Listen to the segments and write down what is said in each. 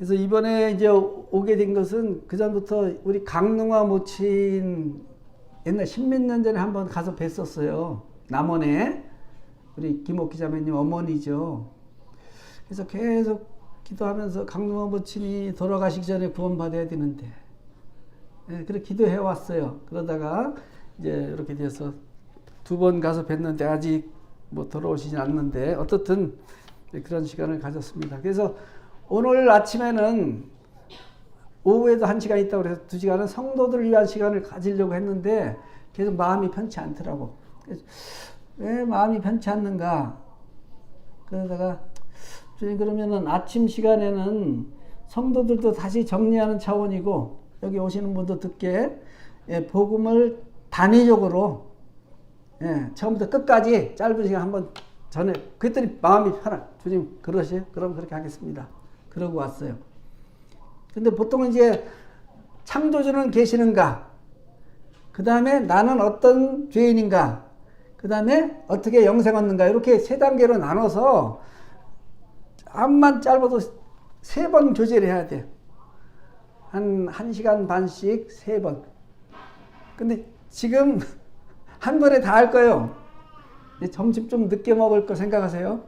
그래서 이번에 이제 오게 된 것은 그전부터 우리 강릉화 모친 옛날 십몇 년 전에 한번 가서 뵀었어요. 남원에. 우리 김옥기 자매님 어머니죠. 그래서 계속 기도하면서 강릉화 모친이 돌아가시기 전에 구원받아야 되는데, 예, 그렇게 기도해 왔어요. 그러다가 이제 이렇게 돼서 두 번 가서 뵀는데 아직 뭐 돌아오시진 않는데 어떻든 그런 시간을 가졌습니다. 그래서 오늘 아침에는 오후에도 1시간 있다고 그래서 2시간은 성도들을 위한 시간을 가지려고 했는데 계속 마음이 편치 않더라고. 그래서 왜 마음이 편치 않는가? 그러다가 주님 그러면은 아침 시간에는 성도들도 다시 정리하는 차원이고 여기 오시는 분도 듣게, 예, 복음을 단위적으로, 예, 처음부터 끝까지 짧은 시간 한번 전에 그랬더니 마음이 편한. 주님 그러세요? 그럼 그렇게 하겠습니다. 그러고 왔어요. 근데 보통은 이제 창조주는 계시는가? 그 다음에 나는 어떤 죄인인가? 그 다음에 어떻게 영생 얻는가? 이렇게 세 단계로 나눠서 암만 짧아도 3번 교제를 해야 돼. 한 1시간 반씩 3번. 근데 지금 한 번에 다 할 거예요. 점심 좀 늦게 먹을 거 생각하세요?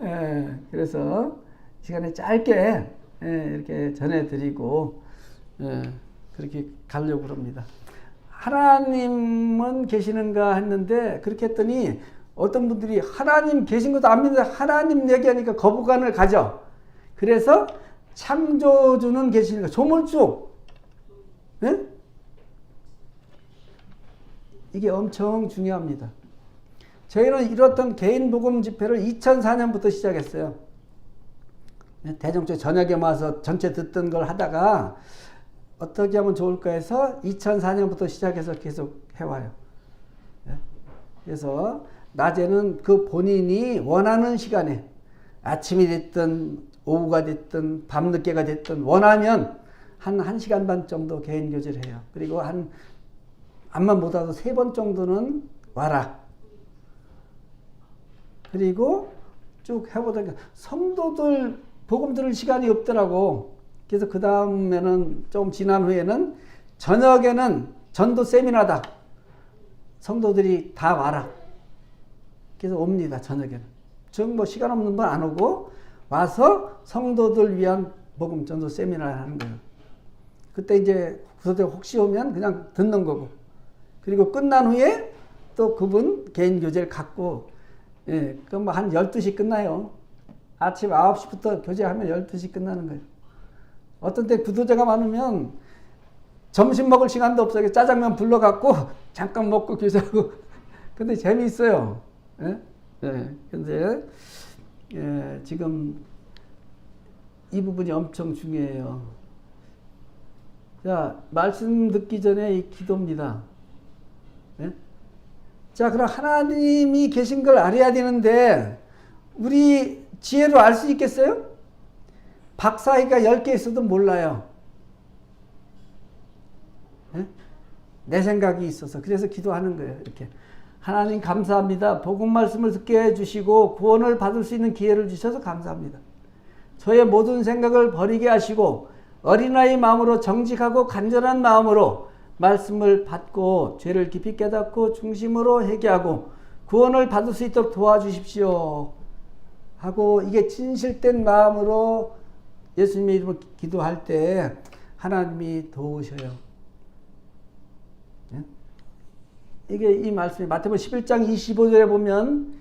예, 그래서 시간에 짧게, 예, 이렇게 전해드리고, 예, 그렇게 가려고 합니다. 하나님은 계시는가 했는데 그렇게 했더니 어떤 분들이 하나님 계신 것도 안 믿는데 하나님 얘기하니까 거부감을 가져. 그래서 창조주는 계시는가, 조물주, 예? 이게 엄청 중요합니다. 저희는 이렇던 개인 복음 집회를 2004년부터 시작했어요. 대종교 저녁에 와서 전체 듣던 걸 하다가 어떻게 하면 좋을까 해서 2004년부터 시작해서 계속 해와요. 그래서 낮에는 그 본인이 원하는 시간에 아침이 됐든 오후가 됐든 밤늦게가 됐든 원하면 한 1시간 반 정도 개인 교제를 해요. 그리고 암만 못하도 3번 정도는 와라. 그리고 쭉 해보다가 성도들 복음 들을 시간이 없더라고. 그래서 그 다음에는 좀 지난 후에는 저녁에는 전도 세미나다. 성도들이 다 와라. 그래서 옵니다. 저녁에는. 즉 뭐 시간 없는 분 안 오고 와서 성도들 위한 복음 전도 세미나를 하는 거예요. 그때 이제 구도대 혹시 오면 그냥 듣는 거고. 그리고 끝난 후에 또 그분 개인 교제를 갖고, 예, 그럼 뭐 한 12시 끝나요. 아침 9시부터 교제하면 12시 끝나는 거예요. 어떤 때 구도자가 많으면 점심 먹을 시간도 없어요. 짜장면 불러갖고 잠깐 먹고 교제하고. 근데 재미있어요. 예? 예. 근데, 예, 지금 이 부분이 엄청 중요해요. 자, 말씀 듣기 전에 이 기도입니다. 예? 자, 그럼 하나님이 계신 걸 알아야 되는데 우리 지혜로 알 수 있겠어요? 박사기가 10개 있어도 몰라요. 예? 내 생각이 있어서. 그래서 기도하는 거예요. 이렇게. 하나님 감사합니다. 복음 말씀을 듣게 해주시고 구원을 받을 수 있는 기회를 주셔서 감사합니다. 저의 모든 생각을 버리게 하시고 어린아이 마음으로 정직하고 간절한 마음으로 말씀을 받고 죄를 깊이 깨닫고 중심으로 회개하고 구원을 받을 수 있도록 도와주십시오 하고, 이게 진실된 마음으로 예수님의 이름으로 기도할 때 하나님이 도우셔요. 예? 이게 이 말씀이 마태복음 11장 25절에 보면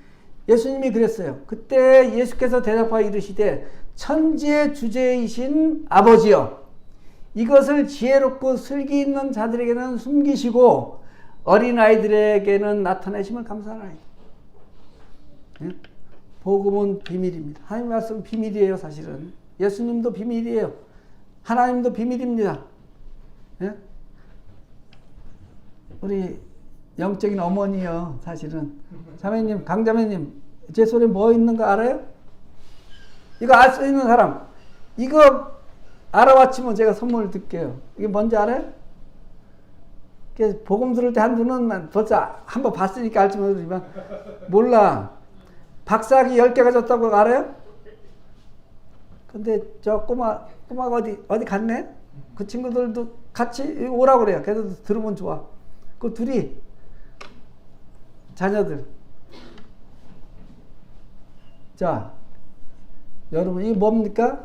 예수님이 그랬어요. 그때 예수께서 대답하여 이르시되 천지의 주제이신 아버지여, 이것을 지혜롭고 슬기 있는 자들에게는 숨기시고 어린아이들에게는 나타내심을 감사하나이다. 예? 복음은 비밀입니다. 하나님 말씀은 비밀이에요. 사실은 예수님도 비밀이에요. 하나님도 비밀입니다. 예? 우리 영적인 어머니요. 사실은 자매님, 강자매님, 제 손에 뭐 있는 거 알아요? 이거 알 수 있는 사람, 이거 알아왔지만 제가 선물을 드릴게요. 이게 뭔지 알아요? 복음 들을 때 한두는 벌써 한번 봤으니까 알지 모르지만 몰라. 박사학위 10개 가졌다고 알아요? 근데 저 꼬마가 어디 갔네? 그 친구들도 같이 오라고 그래요. 그래도 들으면 좋아. 그 둘이 자녀들. 자, 여러분 이게 뭡니까?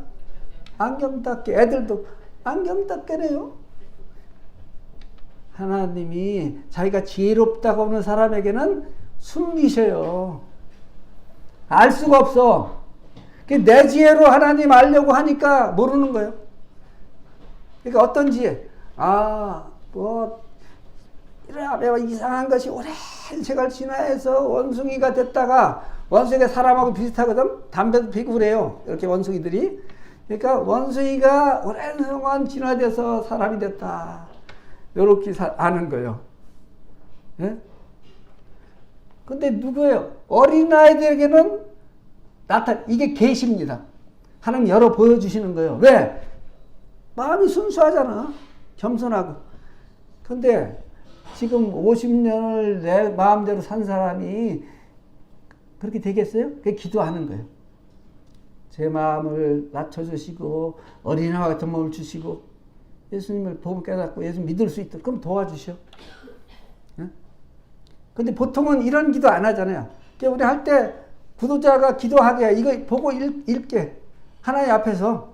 안경 닦기. 애들도 안경 닦기네요. 하나님이 자기가 지혜롭다고 하는 사람에게는 숨기셔요. 알 수가 없어. 내 지혜로 하나님 알려고 하니까 모르는 거예요. 그러니까 어떤 지혜? 이런 이상한 것이 오랜 세월 지나서 원숭이가 됐다가, 원숭이가 사람하고 비슷하거든? 담배도 피고 그래요. 이렇게 원숭이들이. 그러니까 원숭이가 오랜 동안 진화돼서 사람이 됐다. 이렇게 아는 거예요. 예? 근데 누구예요? 어린아이들에게는 이게 계시입니다. 하나님 열어 보여주시는 거예요. 왜? 마음이 순수하잖아. 겸손하고. 근데 지금 50년을 내 마음대로 산 사람이 그렇게 되겠어요? 그게 기도하는 거예요. 제 마음을 낮춰주시고 어린아이와 같은 마음을 주시고 예수님을 보고 깨닫고 예수 믿을 수 있도록 그럼 도와주셔. 근데 보통은 이런 기도 안 하잖아요. 우리 할 때 구독자가 기도하게 이거 보고 읽게 하나님 앞에서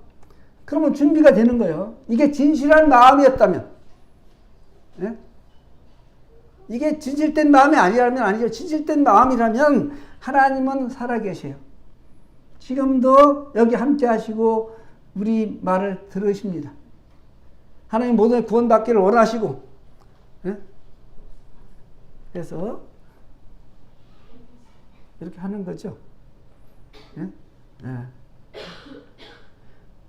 그러면 준비가 되는 거예요. 이게 진실한 마음이었다면, 예? 이게 진실된 마음이 아니라면 아니죠. 진실된 마음이라면 하나님은 살아계세요. 지금도 여기 함께 하시고 우리 말을 들으십니다. 하나님 모든 구원받기를 원하시고, 예? 그래서 이렇게 하는 거죠. 예? 예.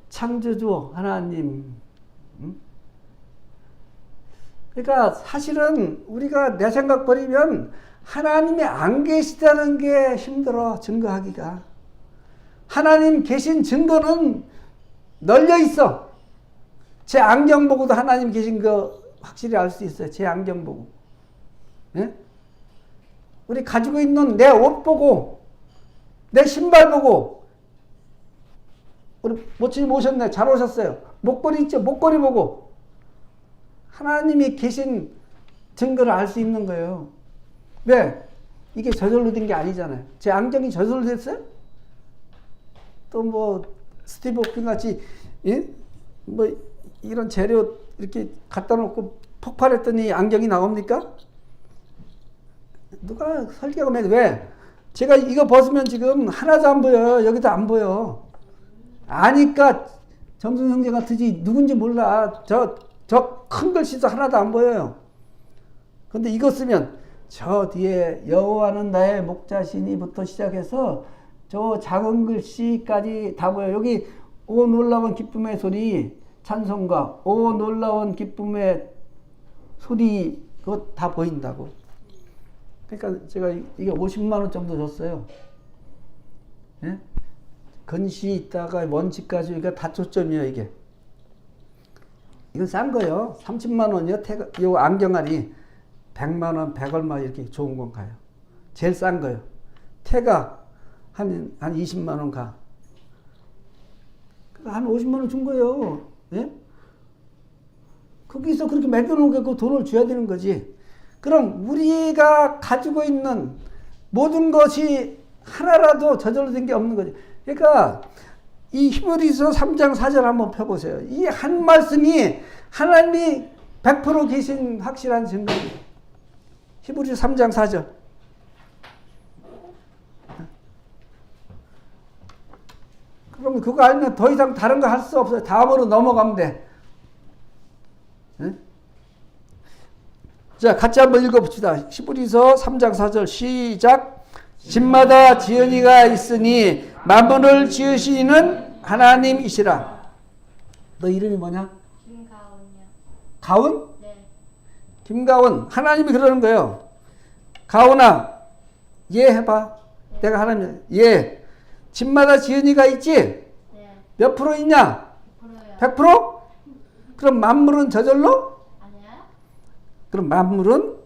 창조주 하나님. 그러니까 사실은 우리가 내 생각 버리면 하나님이 안 계시다는 게 힘들어, 증거하기가. 하나님 계신 증거는 널려 있어. 제 안경 보고도 하나님 계신 거 확실히 알 수 있어요. 제 안경 보고. 예? 우리 가지고 있는 내 옷 보고, 내 신발 보고, 우리 모친님 오셨네. 잘 오셨어요. 목걸이 있죠? 목걸이 보고. 하나님이 계신 증거를 알 수 있는 거예요. 왜? 이게 저절로 된 게 아니잖아요. 제 안경이 저절로 됐어요? 또 뭐, 스티브 호킹 같이, 예? 뭐, 이런 재료 이렇게 갖다 놓고 폭발했더니 안경이 나옵니까? 누가 설계가 왜? 제가 이거 벗으면 지금 하나도 안 보여요. 여기도 안 보여. 아니까 정순 형제 같으지 누군지 몰라. 저 큰 글씨도 하나도 안 보여요. 근데 이거 쓰면 저 뒤에 여호와는 나의 목자시니부터 시작해서 저 작은 글씨까지 다 보여요. 여기 오 놀라운 기쁨의 소리 찬송가, 오 놀라운 기쁨의 소리 그거 다 보인다고. 그러니까 제가 이게 50만 원 정도 줬어요. 예? 건시 있다가 원치까지 이거 다 초점이에요, 이게. 이건 싼 거요. 30만 원이요. 요 안경알이 100만 원, 100 얼마 이렇게 좋은 건 가요. 제일 싼 거요. 태가 한 20만 원 가. 한 50만 원 준 거예요. 예? 거기서 그렇게 매겨놓고 돈을 줘야 되는 거지. 그럼 우리가 가지고 있는 모든 것이 하나라도 저절로 된 게 없는 거지. 그러니까 이 히브리서 3장 4절 한번 펴보세요. 이 한 말씀이 하나님이 100% 계신 확실한 증거입니다. 히브리서 3장 4절. 그럼 그거 알면 더 이상 다른 거 할 수 없어요. 다음으로 넘어가면 돼. 네? 자, 같이 한번 읽어봅시다. 히브리서 3장 4절 시작. 집마다 지은이가 있으니 만물을 지으시는 하나님이시라. 너 이름이 뭐냐? 김가온이요. 가온? 네. 김가온. 하나님이 그러는 거예요. 가온아, 예 해봐. 내가 하나님, 예. 집마다 지은이가 있지? 네. 몇 프로 있냐? 100%요. 100%? 그럼 만물은 저절로? 아니야? 그럼 만물은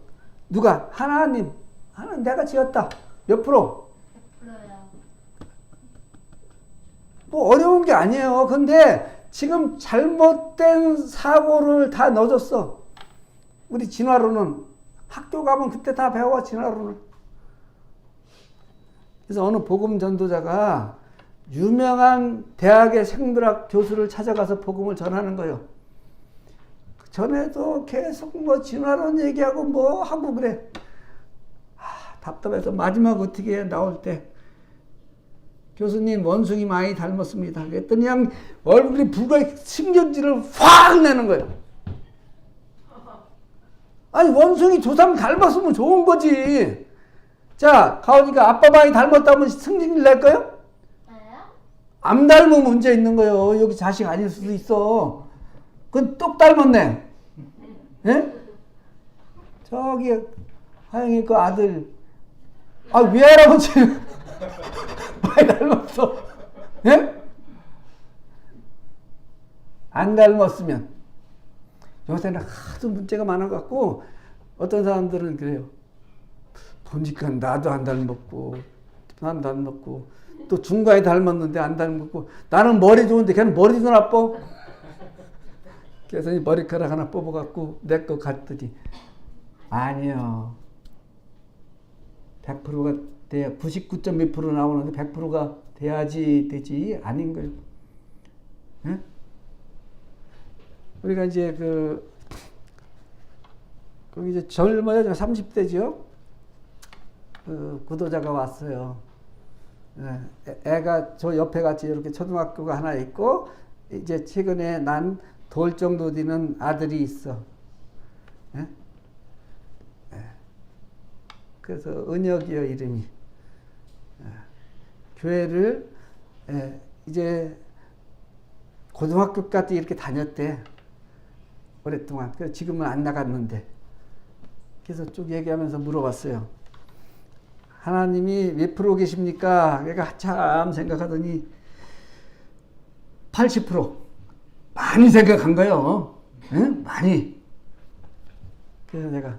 누가? 하나님. 하나님 내가 지었다. 몇 프로? 100%요. 뭐 어려운 게 아니에요. 근데 지금 잘못된 사고를 다 넣어줬어. 우리 진화론은. 학교 가면 그때 다 배워, 진화론을. 그래서 어느 복음 전도자가 유명한 대학의 생물학 교수를 찾아가서 복음을 전하는 거예요. 전에도 계속 뭐 진화론 얘기하고 뭐 하고 그래. 답답해서 마지막 어떻게 해, 나올 때 교수님 원숭이 많이 닮았습니다. 그랬더니 그냥 얼굴이 불과 신경질을 확 내는 거예요. 아니 원숭이 조상 닮았으면 좋은 거지. 자, 가오니까 아빠 많이 닮았다면 승질 낼까요? 네. 안 닮으면 문제 있는 거예요. 여기 자식 아닐 수도 있어. 그건 똑 닮았네. 예? 저기 하영이 그 아들 외할아버지 많이 닮았어. 예? 안 닮았으면. 요새는 하도 문제가 많아갖고 어떤 사람들은 그래요. 보니까 나도 안 닮았고 안 닮았고 또 중간에 닮았는데 안 닮았고 나는 머리 좋은데 걔는 머리도 나빠. 그래서 이 머리카락 하나 뽑아갖고 내 거 갔더니 아니요. 100%가 돼야 99점 몇 프로 나오는데 100%가 돼야지 되지 아닌 거예요. 예? 우리가 이제 거기 이제 젊어요. 30대죠. 그 구도자가 왔어요. 예, 애가 저 옆에 같이 이렇게 초등학교가 하나 있고 이제 최근에 난 돌 정도 되는 아들이 있어. 예? 예. 그래서 은혁이요 이름이. 예. 교회를 이제 고등학교까지 이렇게 다녔대. 오랫동안. 그래서 지금은 안 나갔는데. 그래서 쭉 얘기하면서 물어봤어요. 하나님이 몇 프로 계십니까? 내가 한참 생각하더니 80%. 많이 생각한 거예요. 응? 많이. 그래서 내가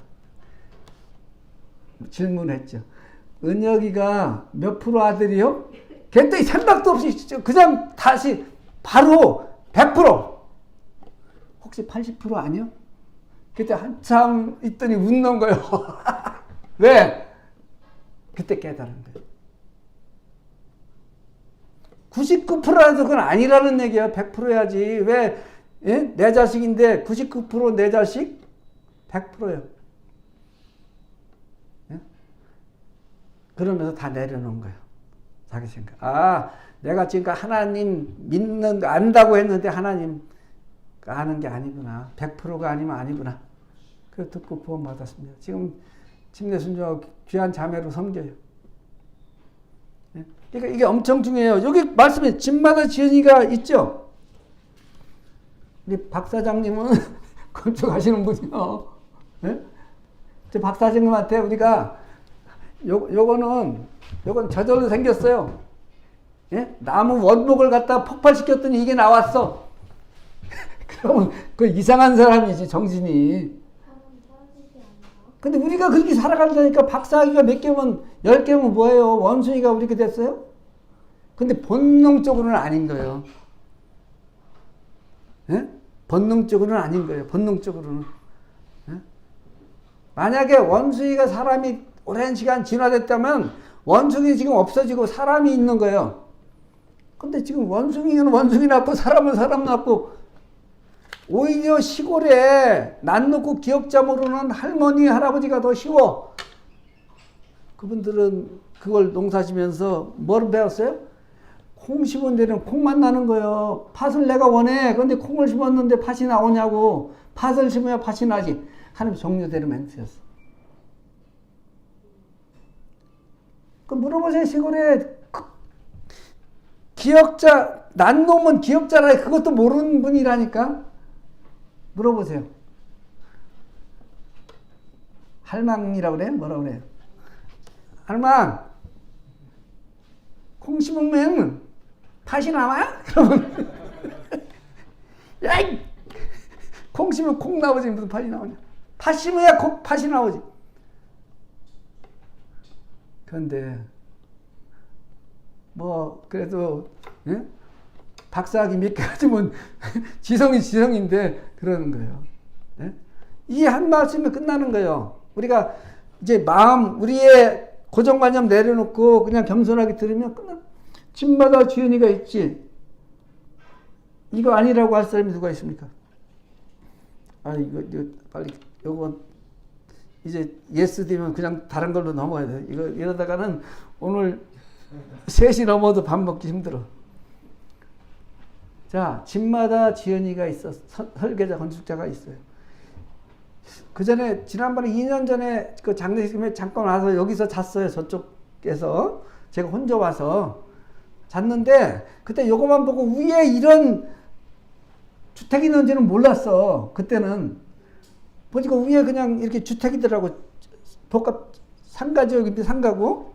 질문했죠. 은혁이가 몇 프로 아들이요? 그랬더니 생각도 없이 그냥 다시 바로 100%. 혹시 80% 아니요? 그때 한참 있더니 웃는 거예요. 왜? 그때 깨달은 거예요. 99%라도 그건 아니라는 얘기야. 100%야지. 왜? 예? 내 자식인데 99%내 자식? 100%예요. 예? 그러면서 다 내려놓은 거예요. 자기 생각. 내가 지금까지 하나님 안다고 했는데 하나님 아는 게 아니구나. 100%가 아니면 아니구나. 그걸 듣고 구원받았습니다. 지금 침례순종하고 귀한 자매로 섬겨요. 그러니까 이게 엄청 중요해요. 여기 말씀에 집마다 지은이가 있죠? 우리 박 사장님은 건축하시는 분이요. 네? 저 박 사장님한테 우리가 요건 저절로 생겼어요. 예? 나무 원목을 갖다 폭발시켰더니 이게 나왔어. 그러면 그 이상한 사람이지 정신이. 근데 우리가 그렇게 살아간다니까. 박사학위가 몇 개면 10개면 뭐예요? 원숭이가 우리게 됐어요? 근데 본능적으로는 아닌 거예요. 예? 본능적으로는 아닌 거예요. 본능적으로는. 예? 만약에 원숭이가 사람이 오랜 시간 진화됐다면 원숭이 지금 없어지고 사람이 있는 거예요. 근데 지금 원숭이는 원숭이 낳고 사람은 사람 낳고 오히려 시골에 난 놓고 기억자 모르는 할머니, 할아버지가 더 쉬워. 그분들은 그걸 농사지면서 뭘 배웠어요? 콩 심은 데는 콩만 나는 거예요. 팥을 내가 원해. 근데 콩을 심었는데 팥이 나오냐고. 팥을 심어야 팥이 나지. 하나님 종류대로 멘트였어. 그 물어보세요. 시골에 기억자, 난 놈은 기억자라 그것도 모르는 분이라니까. 물어보세요. 할망이라고 그래? 뭐라고 그래? 할망, 콩 심으면 팥이 나와? 그러면 야이, 콩 심으면 콩 나오지 무슨 팥이 나오냐? 팥 심어야 팥이 나오지. 그런데 뭐 그래도 예? 박사학위 몇 개 가지면 지성이 지성인데 그러는 거예요. 예? 이 한 말씀이 끝나는 거예요. 우리가 이제 마음, 우리의 고정관념 내려놓고 그냥 겸손하게 들으면 끝나. 집마다 주인이가 있지. 이거 아니라고 할 사람이 누가 있습니까? 아, 이거 빨리, 요거, 이제 예스 되면 그냥 다른 걸로 넘어야 돼. 이거 이러다가는 오늘 3시 넘어도 밥 먹기 힘들어. 자, 집마다 지연이가 있어. 설계자, 건축자가 있어요. 그 전에, 지난번에 2년 전에 그 장례식에 잠깐 와서 여기서 잤어요. 저쪽에서. 제가 혼자 와서 잤는데, 그때 요거만 보고 위에 이런 주택이 있는지는 몰랐어. 그때는. 보니까 위에 그냥 이렇게 주택이더라고. 복합 상가지역인데 상가고.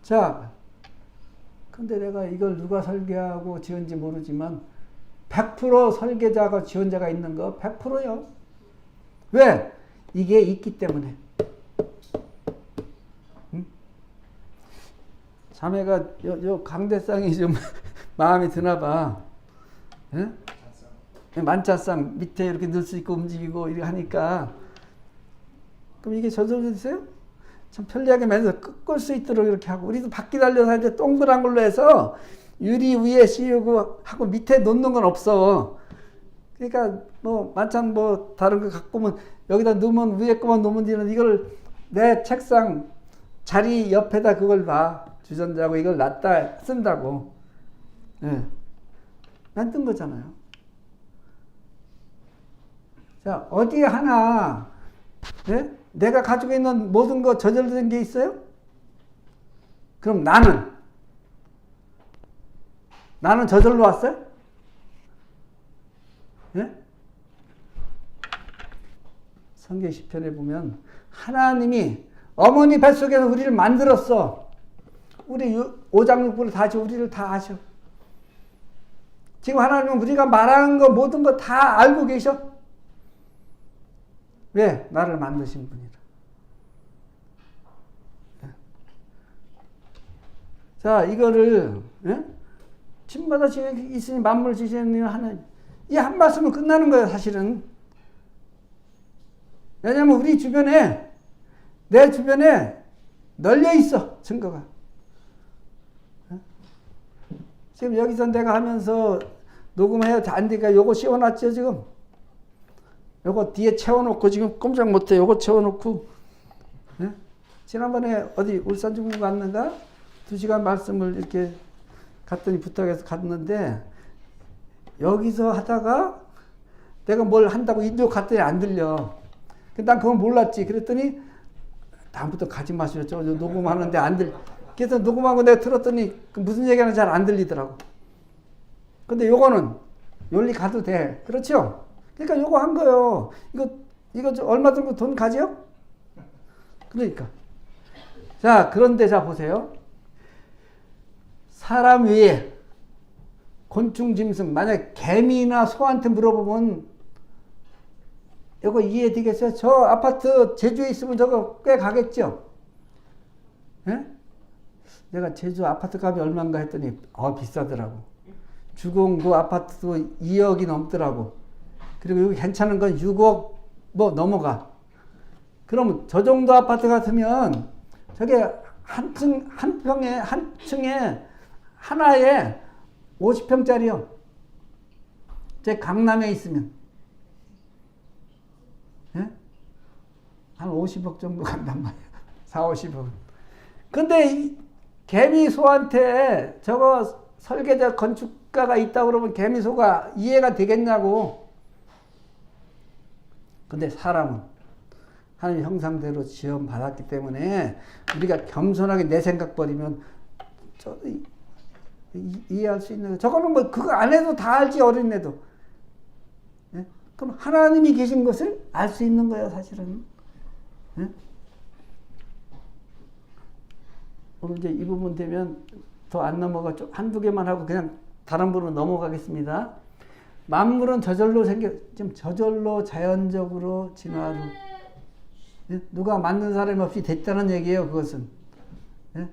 자, 근데 내가 이걸 누가 설계하고 지은지 모르지만 100% 설계자가 지원자가 있는 거 100%요. 왜? 이게 있기 때문에. 응? 자매가 요 강대상이 좀 마음에 드나 봐. 응? 만자상 밑에 이렇게 넣을 수 있고 움직이고 이렇게 하니까 그럼 이게 저절로 되세요? 참 편리하게 만들어서 끌 수 있도록 이렇게 하고 우리도 바퀴 달려서 이제 동그란 걸로 해서 유리 위에 씌우고 하고 밑에 놓는 건 없어. 그러니까 뭐 만찬 뭐 다른 거 갖고 오면 여기다 넣으면 위에 거만 놓으면 되는 이걸 내 책상 자리 옆에다 그걸 봐. 주전자고 이걸 놨다 쓴다고. 예. 만든 거잖아요. 자, 어디 하나, 네? 내가 가지고 있는 모든 거 저절로 된 게 있어요? 그럼 나는 저절로 왔어요? 네? 성경 시편에 보면 하나님이 어머니 뱃속에서 우리를 만들었어. 우리 오장육부를 다시 우리를 다 아셔. 지금 하나님은 우리가 말하는 거 모든 거 다 알고 계셔. 왜? 나를 만드신 분이라. 자, 이거를, 예? 집마다 있으니 만물 지시는 하나님. 이 한 말씀은 끝나는 거예요, 사실은. 왜냐면 우리 주변에, 내 주변에 널려 있어, 증거가. 지금 여기서 내가 하면서 녹음해야 안 되니까 요거 씌워놨죠, 지금? 요거 뒤에 채워놓고 지금 꼼짝 못해. 요거 채워놓고. 네? 지난번에 어디 울산 중국 갔는가? 2시간 말씀을 이렇게 갔더니 부탁해서 갔는데 여기서 하다가 내가 뭘 한다고 인도 갔더니 안 들려. 난 그건 몰랐지. 그랬더니 다음부터 가지 마시오. 저 녹음하는데 안 들려. 그래서 녹음한 거 내가 들었더니 무슨 얘기하는지 잘 안 들리더라고. 근데 요거는 연리 가도 돼. 그렇죠? 그러니까 요거 한 거요. 이거 얼마 정도 돈 가죠? 그러니까. 자, 그런데 자 보세요. 사람 위에 곤충 짐승, 만약 개미나 소한테 물어보면 이거 이해되겠어요? 저 아파트 제주에 있으면 저거 꽤 가겠죠? 예? 내가 제주 아파트 값이 얼마인가 했더니 비싸더라고. 주공 그 아파트도 2억이 넘더라고. 그리고 여기 괜찮은 건 6억 뭐 넘어가. 그럼 저 정도 아파트 같으면 저게 한 층에 하나에 50평짜리요. 제 강남에 있으면. 예? 한 50억 정도 간단 말이에요. 4, 50억. 근데 이 개미소한테 저거 설계자 건축가가 있다고 그러면 개미소가 이해가 되겠냐고. 근데 사람은 하나님 형상대로 지음 받았기 때문에 우리가 겸손하게 내 생각 버리면 이해할 수 있는 거. 저거는 뭐 그거 안 해도 다 알지 어린애도. 네? 그럼 하나님이 계신 것을 알 수 있는 거예요 사실은. 네? 오늘 이제 이 부분 되면 더 안 넘어가 좀 한두 개만 하고 그냥 다른 부분으로 넘어가겠습니다. 만물은 저절로 지금 저절로 자연적으로 진화로. 예? 누가 만든 사람이 없이 됐다는 얘기예요, 그것은. 예?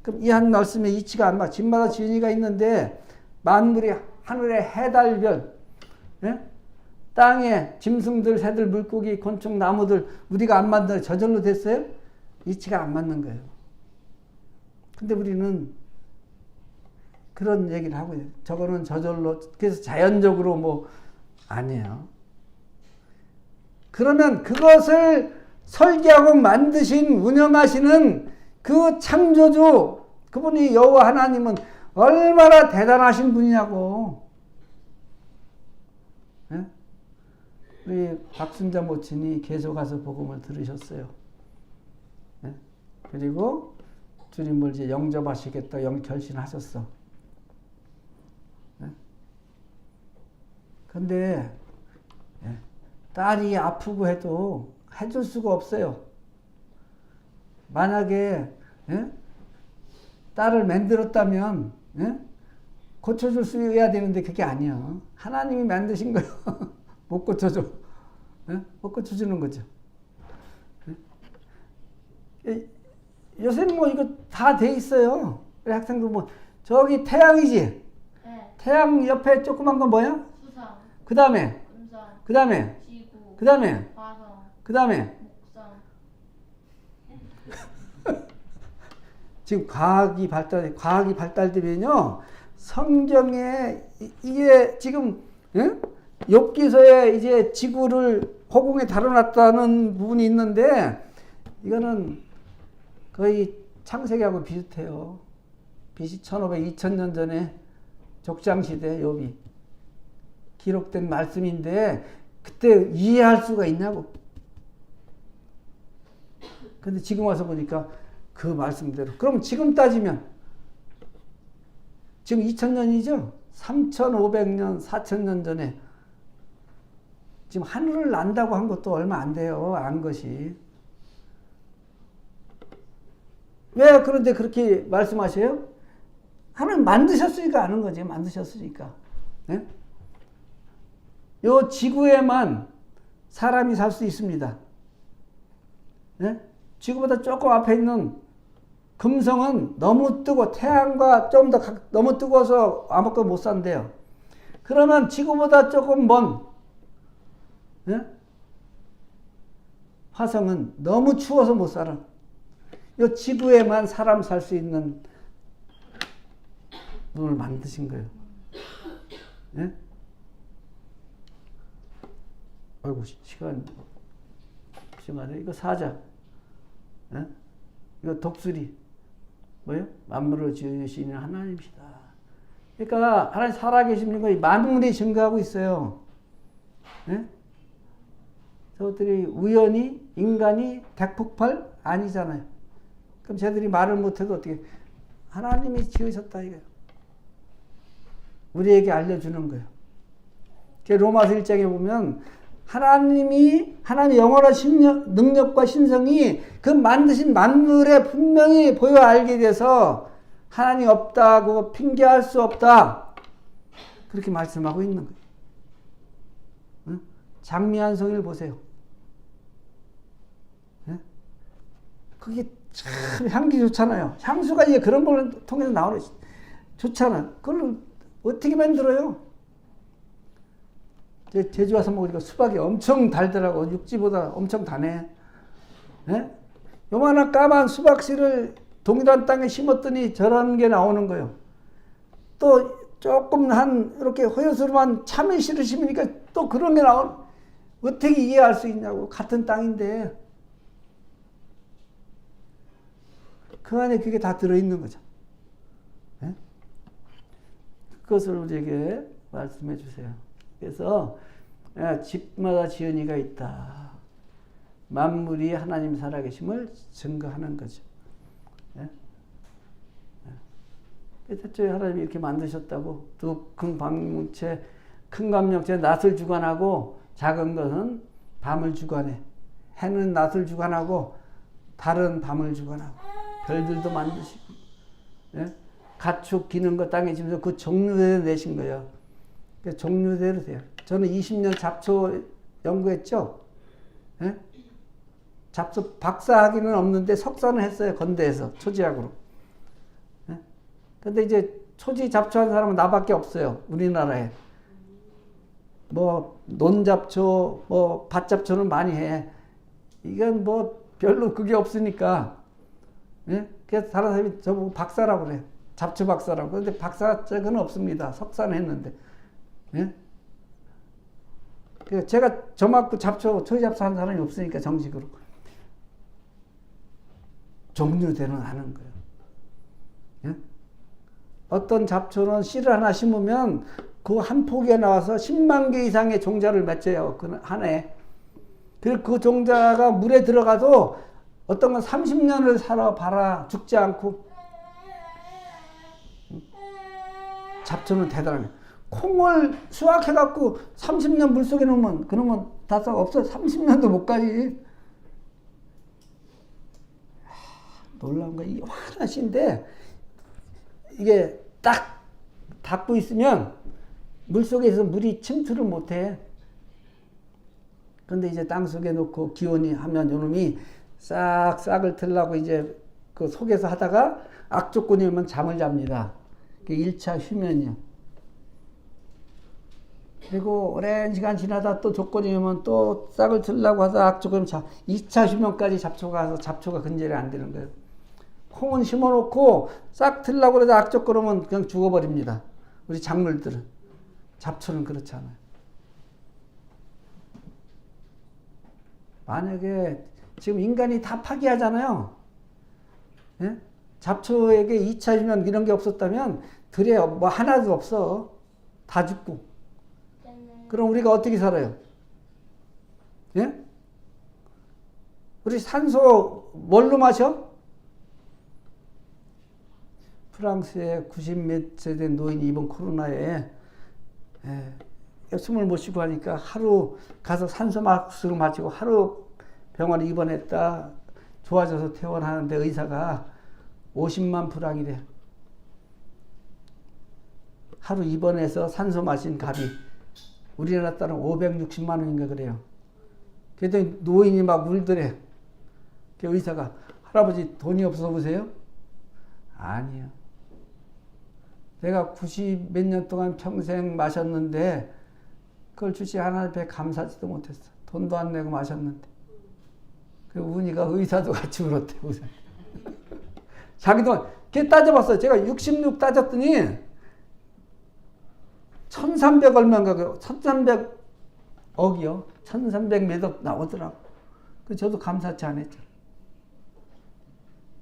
그럼 이 한 말씀에 이치가 안 맞. 집마다 지은이가 있는데 만물이 하늘의 해달별, 예? 땅에 짐승들, 새들, 물고기, 곤충, 나무들 우리가 안 만들어 저절로 됐어요? 이치가 안 맞는 거예요. 근데 우리는 그런 얘기를 하고 있어요. 저거는 저절로, 그래서 자연적으로 뭐 아니에요. 그러면 그것을 설계하고 만드신, 운영하시는 그 창조주, 그분이 여호와 하나님은 얼마나 대단하신 분이냐고. 예? 우리 박순자 모친이 계속 가서 복음을 들으셨어요. 예? 그리고 주님을 이제 영접하시겠다 결심하셨어. 예? 근데 예? 딸이 아프고 해도 해줄 수가 없어요. 만약에 예? 딸을 만들었다면 예? 고쳐줄 수 있어야 되는데 그게 아니야. 하나님이 만드신 거예요. 못 고쳐줘. 예? 못 고쳐주는 거죠. 예? 요새는 뭐 이거 다 돼 있어요. 우리 학생들 뭐 저기 태양이지. 네. 태양 옆에 조그만 건 뭐야? 수성, 그 다음에 금성, 그 다음에 지구, 그 다음에 화성, 그 다음에 목성. 지금 과학이 발달되면요 성경에 이게 지금 예? 욥기서에 이제 지구를 허공에 달아놨다는 부분이 있는데 이거는 거의 창세기하고 비슷해요. BC 1500, 2000년 전에 족장시대 욥이 기록된 말씀인데 그때 이해할 수가 있냐고. 근데 지금 와서 보니까 그 말씀대로. 그럼 지금 따지면 지금 2000년이죠? 3500년, 4000년 전에 지금 하늘을 난다고 한 것도 얼마 안 돼요. 안 것이. 왜 그런데 그렇게 말씀하세요? 하나님 만드셨으니까 아는 거지. 만드셨으니까. 네? 요 지구에만 사람이 살 수 있습니다. 네? 지구보다 조금 앞에 있는 금성은 너무 뜨고 태양과 좀 더 너무 뜨거워서 아무것도 못 산대요. 그러면 지구보다 조금 먼 네? 화성은 너무 추워서 못 살아. 이 지구에만 사람 살 수 있는 눈을 만드신 거예요. 네? 아이고 시간에 이거 사자. 네? 이거 독수리. 뭐예요? 만물을 지으시는 하나님이시다. 그러니까 하나님 살아계신 거예요. 만물이 증거하고 있어요. 네? 저것들이 우연히 인간이 대폭발 아니잖아요. 그럼 쟤들이 말을 못해도 어떻게 하나님이 지으셨다 이거예요. 우리에게 알려주는 거예요. 로마서 1장에 보면 하나님의 영원한 능력과 신성이 그 만드신 만물에 분명히 보여 알게 돼서 하나님 없다고 핑계할 수 없다. 그렇게 말씀하고 있는 거예요. 응? 장미한 송이를 보세요. 응? 그게 참 향기 좋잖아요. 향수가 이제 그런 걸 통해서 나오는 좋잖아. 그걸 어떻게 만들어요? 제주 와서 먹으니까 수박이 엄청 달더라고. 육지보다 엄청 다네. 예? 요만한 까만 수박씨를 동일한 땅에 심었더니 저런 게 나오는 거예요. 또 조금 이렇게 허여스름한 참외씨를 심으니까 또 그런 게 어떻게 이해할 수 있냐고. 같은 땅인데. 그 안에 그게 다 들어있는 거죠. 예? 그것을 우리에게 말씀해 주세요. 그래서 집마다 지은이가 있다. 만물이 하나님 살아계심을 증거하는 거죠. 대체 하나님이 이렇게 만드셨다고 두 큰 방문체, 큰 감력체 낫을 주관하고 작은 것은 밤을 주관해. 해는 낫을 주관하고 달은 밤을 주관하고 별들도 만드시고 가축 기는 거 땅에 지면서 그 종류대로 내신 거예요. 그 종류대로 돼요. 저는 20년 잡초 연구했죠. 예? 잡초 박사학위는 없는데 석사는 했어요. 건대에서 초지학으로. 예? 근데 이제 초지 잡초한 사람은 나밖에 없어요. 우리나라에. 뭐 논잡초, 뭐 밭잡초는 많이 해. 이건 뭐 별로 그게 없으니까. 예? 그래서 다른 사람이 저보고 박사라고 그래. 잡초 박사라고. 그런데 박사적은 없습니다. 석사는 했는데. 예? 그래서 제가 저 맞고 초지 잡초 한 사람이 없으니까 정식으로. 종류대로 하는 거예요. 예? 어떤 잡초는 씨를 하나 심으면 그 한 포기에 나와서 10만 개 이상의 종자를 맺어요. 그 한 해. 그리고 그 종자가 물에 들어가도 어떤 건 30년을 살아봐라 죽지 않고. 잡초는 대단해. 콩을 수확해갖고 30년 물속에 놓으면 그러면 다 썩 없어. 30년도 못 가지. 놀라운 거, 이게 하나씩인데, 이게 딱 닫고 있으면 물속에서 물이 침투를 못해. 근데 이제 땅 속에 놓고 기온이 하면 요놈이 싹을 틀라고 이제 그 속에서 하다가 악조건이 오면 잠을 잡니다. 그게 1차 휴면이요. 그리고 오랜 시간 지나다 또 조건이 오면 또 싹을 틀라고 하다 악조건이 2차 휴면까지 잡초가 와서 잡초가 근절이 안 되는 거예요. 콩은 심어놓고 싹 틀라고 그러다 악조건 오면 그냥 죽어버립니다. 우리 작물들은. 잡초는 그렇지 않아요. 만약에 지금 인간이 다 파괴하잖아요. 예? 잡초에게 2차 휴면 이런 게 없었다면 들에 뭐 하나도 없어. 다 죽고. 그럼 우리가 어떻게 살아요? 예? 우리 산소 뭘로 마셔? 프랑스에 90몇 세 된 노인이 이번 코로나에 숨을 못 쉬고 하니까 하루 가서 산소 마스크를 마시고 하루 병원에 입원했다. 좋아져서 퇴원하는데 의사가 50만 프랑이래. 하루 입원해서 산소 마신 값이 우리나라 따라 560만 원인가 그래요. 그랬더니 노인이 막 울더래. 그 의사가 할아버지 돈이 없어서 보세요? 아니요. 내가 90 몇 년 동안 평생 마셨는데 그걸 주시 하나 배 감사지도 못했어. 돈도 안 내고 마셨는데. 그 운이가 의사도 같이 울었대. 자기 돈. 걔 따져봤어요. 제가 66 따졌더니 1300 얼마인가, 1300억이요. 1300 몇 억 나오더라고. 그 저도 감사치 않았죠.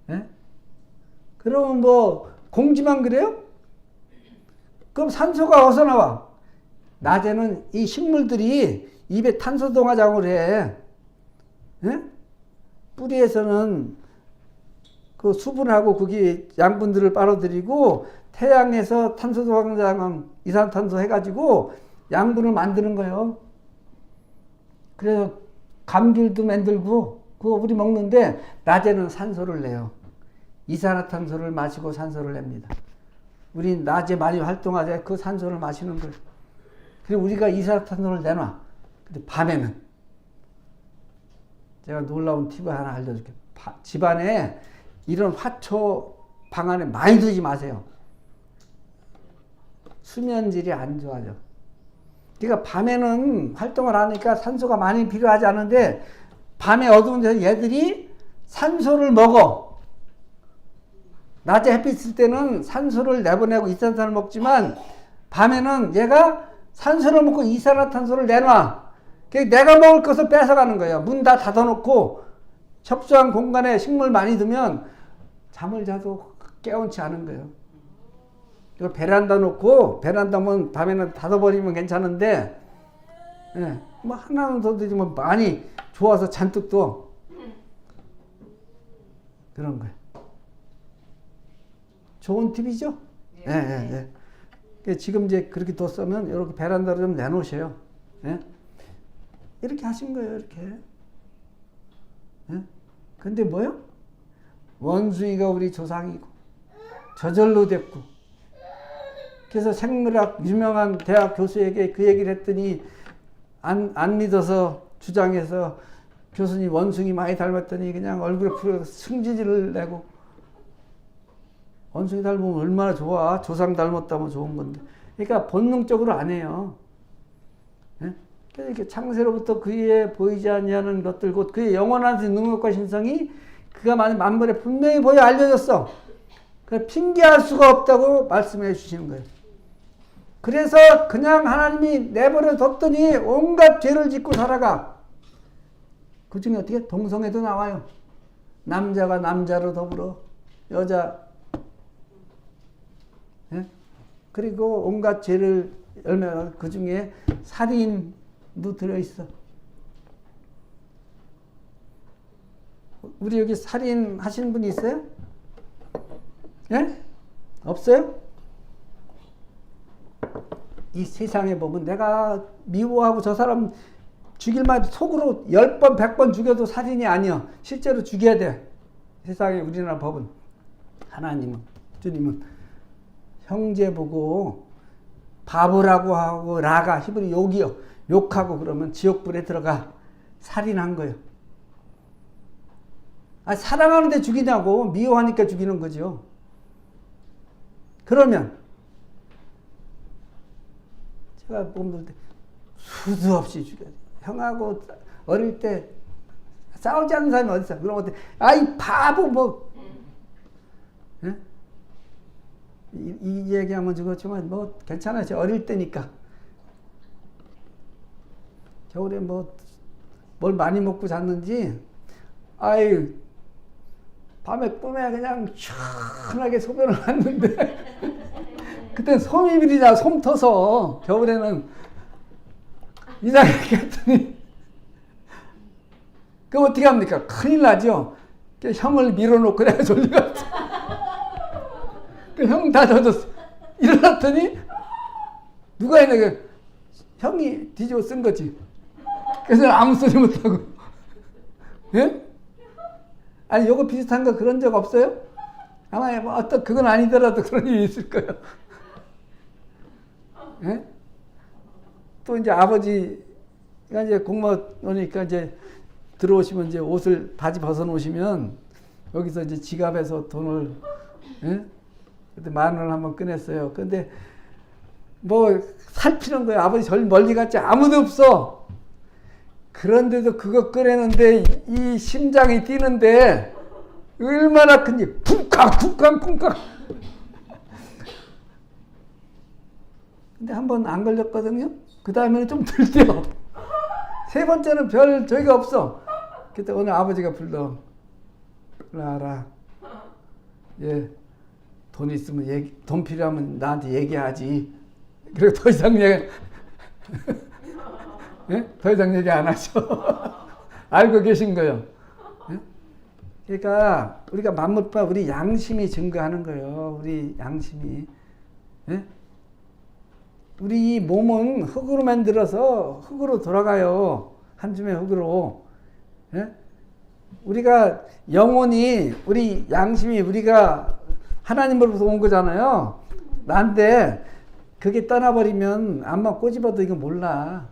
예? 그러면 뭐 공지만 그래요? 그럼 산소가 어디서 나와? 낮에는 이 식물들이 입에 탄소 동화작용을 해. 예? 뿌리에서는 그 수분하고 그게 양분들을 빨아들이고 태양에서 탄소 동화작용, 이산탄소 해가지고 양분을 만드는 거예요. 그래서 감귤도 만들고 그거 우리 먹는데 낮에는 산소를 내요. 이산화탄소를 마시고 산소를 냅니다. 우리 낮에 많이 활동하자 그 산소를 마시는 거예요. 그리고 우리가 이산화탄소를 내놔. 근데 밤에는 제가 놀라운 팁을 하나 알려줄게요. 집안에 이런 화초 방 안에 많이 두지 마세요. 수면질이 안 좋아져. 그러니까 밤에는 활동을 하니까 산소가 많이 필요하지 않은데 밤에 어두운 데서 얘들이 산소를 먹어. 낮에 햇빛 있을 때는 산소를 내보내고 이산화탄소를 먹지만 밤에는 얘가 산소를 먹고 이산화탄소를 내놔. 내가 먹을 것을 뺏어가는 거예요. 문 다 닫아놓고 협소한 공간에 식물 많이 두면 잠을 자도 깨운치 않은 거예요. 이거 베란다 놓고 베란다면 밤에는 닫아버리면 괜찮은데 뭐 하나는 더 되지만 많이 좋아서 잔뜩 또 그런 거예요. 좋은 팁이죠? 예. 지금 이제 그렇게 뒀으면 이렇게 베란다로 좀 내놓으셔요. 예? 이렇게 하신 거예요, 이렇게. 예? 근데 뭐요? 원숭이가 우리 조상이고, 저절로 됐고. 그래서 생물학 유명한 대학 교수에게 그 얘기를 했더니, 안 믿어서 주장해서 교수님 원숭이 많이 닮았더니 그냥 얼굴에 풀어 승질을 내고, 원숭이 닮으면 얼마나 좋아. 조상 닮았다면 좋은 건데. 그러니까 본능적으로 안 해요. 예? 그래서 이렇게 창세로부터 그의 보이지 아니하는 것들 곧 그의 영원한 능력과 신성이 그가 만물에 분명히 보여 알려졌어. 그래서 핑계할 수가 없다고 말씀해 주시는 거예요. 그래서 그냥 하나님이 내버려 뒀더니 온갖 죄를 짓고 살아가. 그 중에 어떻게? 동성애도 나와요. 남자가 남자로 더불어 여자, 예? 그리고 온갖 죄를 열매가 그 중에 살인도 들어있어. 우리 여기 살인 하시는 분이 있어요? 예? 없어요? 이 세상에 보면 내가 미워하고 저 사람 죽일 만 속으로 10번, 100번 죽여도 살인이 아니야. 실제로 죽여야 돼. 세상에 우리나라 법은. 하나님은, 주님은 형제 보고 바보라고 하고 라가 히브리 욕이요. 욕하고 그러면 지옥불에 들어가. 살인한 거예요. 아, 사랑하는데 죽이냐고. 미워하니까 죽이는 거죠. 그러면 제가 보면 수도 없이 죽여야 돼. 형하고 어릴 때 싸우지 않는 사람이 어디 있어? 그럼 어때? 아이 바보 뭐. 예? 이 얘기하면 그렇지만 뭐 괜찮아요. 저 어릴 때니까. 겨울에 뭐 뭘 많이 먹고 잤는지 아이 밤에 꿈에 그냥 시원하게 소변을 했는데 그때 솜이빌이나 솜 터서 겨울에는 이상하게 했더니 그럼 어떻게 합니까? 큰일 나죠. 형을 밀어놓고 내가 졸려갔어. 그 형 다 젖었어. 일어났더니 누가 했냐? 형이 뒤집어 쓴 거지. 그래서 아무 소리 못하고. 예? 아니 요거 비슷한 거 그런 적 없어요? 아마 뭐 어떤 그건 아니더라도 그런 일이 있을 거예요. 예? 또 이제 아버지가 이제 공무원이니까 이제 들어오시면 이제 옷을 바지 벗어 놓으시면 여기서 이제 지갑에서 돈을, 예? 그때 10,000원을 한번 꺼냈어요. 근데 뭐 살피는 거예요. 아버지 절 멀리 갔지 아무도 없어. 그런데도 그거 꺼내는데 이 심장이 뛰는데 얼마나 큰지 쿵쾅. 근데 한 번 안 걸렸거든요. 그 다음에는 좀 들뛰어. 세 번째는 별 저기가 없어. 그때 오늘 아버지가 불러. 라라. 예. 돈 있으면 돈 필요하면 나한테 얘기하지. 그리고 더 이상 얘기, 예? 더 이상 얘기 안 하죠. 알고 계신 거예요. 예? 그러니까 우리가 만물파 우리 양심이 증거하는 거예요. 우리 양심이. 예? 우리 이 몸은 흙으로 만들어서 흙으로 돌아가요. 한 줌의 흙으로. 예? 우리가 영혼이 우리 양심이 우리가 하나님으로부터 온 거잖아요. 나한테 그게 떠나버리면 암만 꼬집어도 이거 몰라.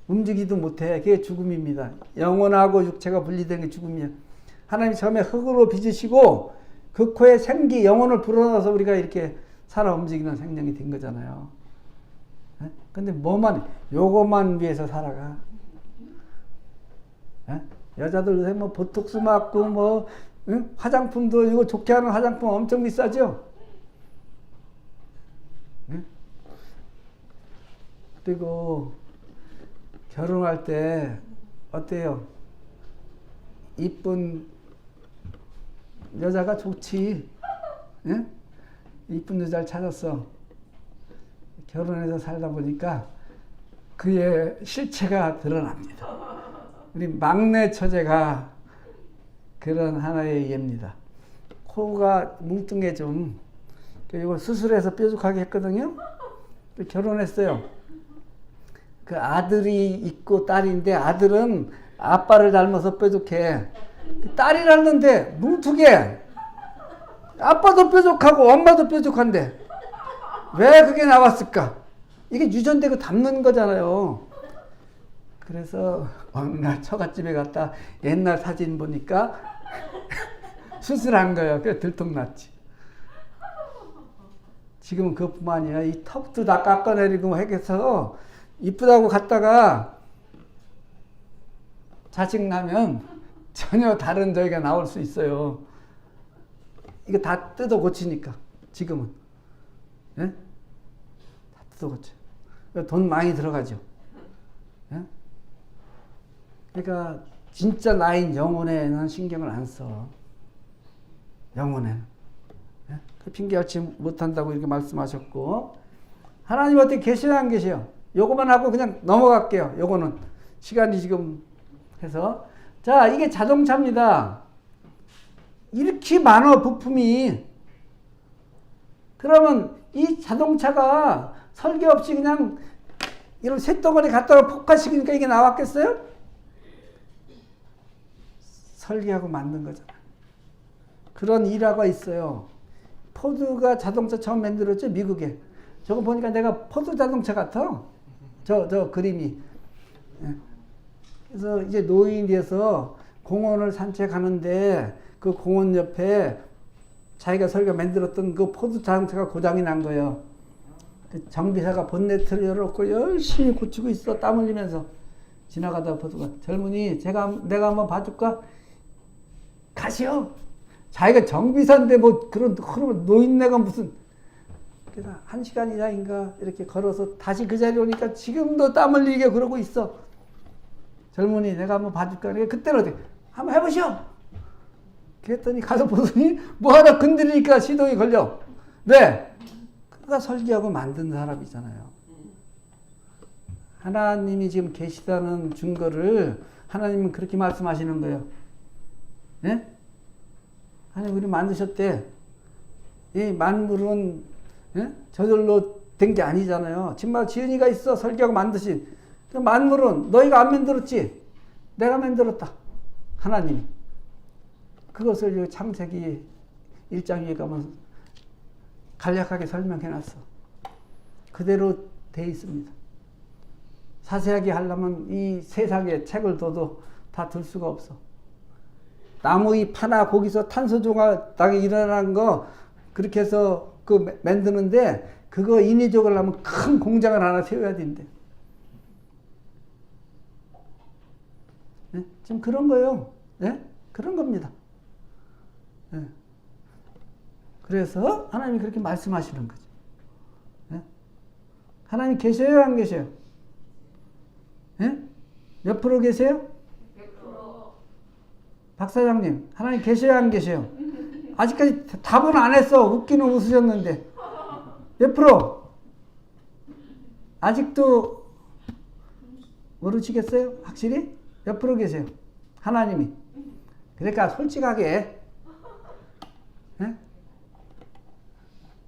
움직이도 못해. 그게 죽음입니다. 영혼하고 육체가 분리된 게 죽음이야. 하나님이 처음에 흙으로 빚으시고 그 코에 생기 영혼을 불어넣어서 우리가 이렇게 살아 움직이는 생명이 된 거잖아요. 예? 근데 뭐만 요것만 위해서 살아가. 예? 여자들 요새 뭐 보톡스 맞고 뭐 응? 화장품도 이거 좋게 하는 화장품 엄청 비싸죠. 응? 그리고 결혼할 때 어때요? 이쁜 여자가 좋지. 응? 이쁜 여자를 찾았어. 결혼해서 살다 보니까 그의 실체가 드러납니다. 우리 막내 처제가 그런 하나의 예입니다. 코가 뭉뚱해 좀. 이거 수술해서 뾰족하게 했거든요. 결혼했어요. 그 아들이 있고 딸인데 아들은 아빠를 닮아서 뾰족해. 딸이 낳는데 뭉툭해. 아빠도 뾰족하고 엄마도 뾰족한데 왜 그게 나왔을까? 이게 유전되고 닮는 거잖아요. 그래서 어느 날 처갓집에 갔다 옛날 사진 보니까 수술한 거예요. 그래서 들통났지. 지금은 그것뿐만 아니라 이 턱도 다 깎아내리고 해서 이쁘다고 갔다가 자식나면 전혀 다른 저희가 나올 수 있어요. 이거 다 뜯어 고치니까 지금은. 예? 다 뜯어 고쳐. 돈 많이 들어가죠. 예? 그러니까 진짜 나인 영혼에는 신경을 안 써. 영혼에는. 예? 핑계 알지 못한다고 이렇게 말씀하셨고, 하나님 어떻게 계셔야 안 계셔요? 요거만 하고 그냥 넘어갈게요. 요거는 시간이 지금 해서. 자, 이게 자동차입니다. 이렇게 많아 부품이. 그러면 이 자동차가 설계 없이 그냥 이런 쇳덩어리 갖다가 폭파시키니까 이게 나왔겠어요? 설계하고 만든 거잖아. 그런 일화가 있어요. 포드가 자동차 처음 만들었죠, 미국에. 저거 보니까 내가 포드 자동차 같아. 저 그림이. 예. 그래서 이제 노인이 돼서 공원을 산책하는데 그 공원 옆에 자기가 설계 만들었던 그 포드 자동차가 고장이 난 거예요. 그 정비사가 본네트를 열어놓고 열심히 고치고 있어. 땀 흘리면서. 지나가다 포드가, 젊은이 내가 한번 봐줄까? 가시오. 자기가 정비사인데 뭐 그런 노인네가 무슨. 그래서 1시간 이상인가 이렇게 걸어서 다시 그 자리에 오니까 지금도 땀 흘리게 그러고 있어. 젊은이 내가 한번 봐줄까? 그때는 어떻게 한번 해보시오. 그랬더니 가서 보더니 뭐 하나 건드리니까 시동이 걸려. 왜? 그가 설계하고 만든 사람이잖아요. 하나님이 지금 계시다는 증거를 하나님은 그렇게 말씀하시는 거예요. 예? 하나님 우리 만드셨대. 이 만물은 예? 저절로 된 게 아니잖아요. 정말 지은이가 있어 설계하고 만드신. 그 만물은 너희가 안 만들었지. 내가 만들었다. 하나님이. 그것을 창세기 1장 위에 가면 간략하게 설명해놨어. 그대로 돼 있습니다. 자세하게 하려면 이 세상에 책을 둬도 다 들 수가 없어. 나무잎 하나 거기서 탄소중화당이 일어나는 거 그렇게 해서 그 만드는데 그거 인위적으로 하면 큰 공장을 하나 세워야 된대. 네? 지금 그런 거예요. 네? 그런 겁니다. 네. 그래서 하나님이 그렇게 말씀하시는 거죠. 네? 하나님 계셔요, 안 계셔요? 네? 몇 프로 계세요? 100%. 박 사장님, 하나님 계셔요, 안 계셔요? 아직까지 답은 안 했어. 웃기는 웃으셨는데. 몇 프로? 아직도 모르시겠어요? 확실히? 몇 프로 계세요? 하나님이. 그러니까 솔직하게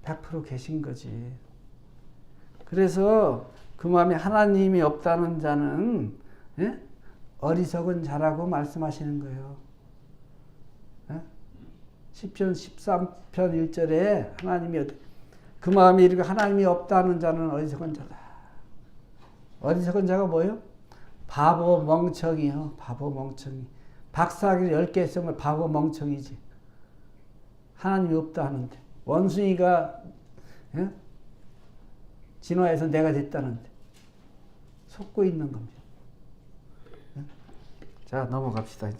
100% 계신 거지. 그래서 그 마음에 하나님이 없다는 자는 어리석은 자라고 말씀하시는 거예요. 시편 13편 1절에 하나님이 그 마음에 이르고 하나님이 없다는 자는 어리석은 자다. 어리석은 자가 뭐예요? 바보 멍청이요. 바보 멍청이. 박사학위 10개 했으면 바보 멍청이지. 하나님이 없다 하는데. 원숭이가 진화해서 내가 됐다는데. 속고 있는 겁니다. 자, 넘어갑시다.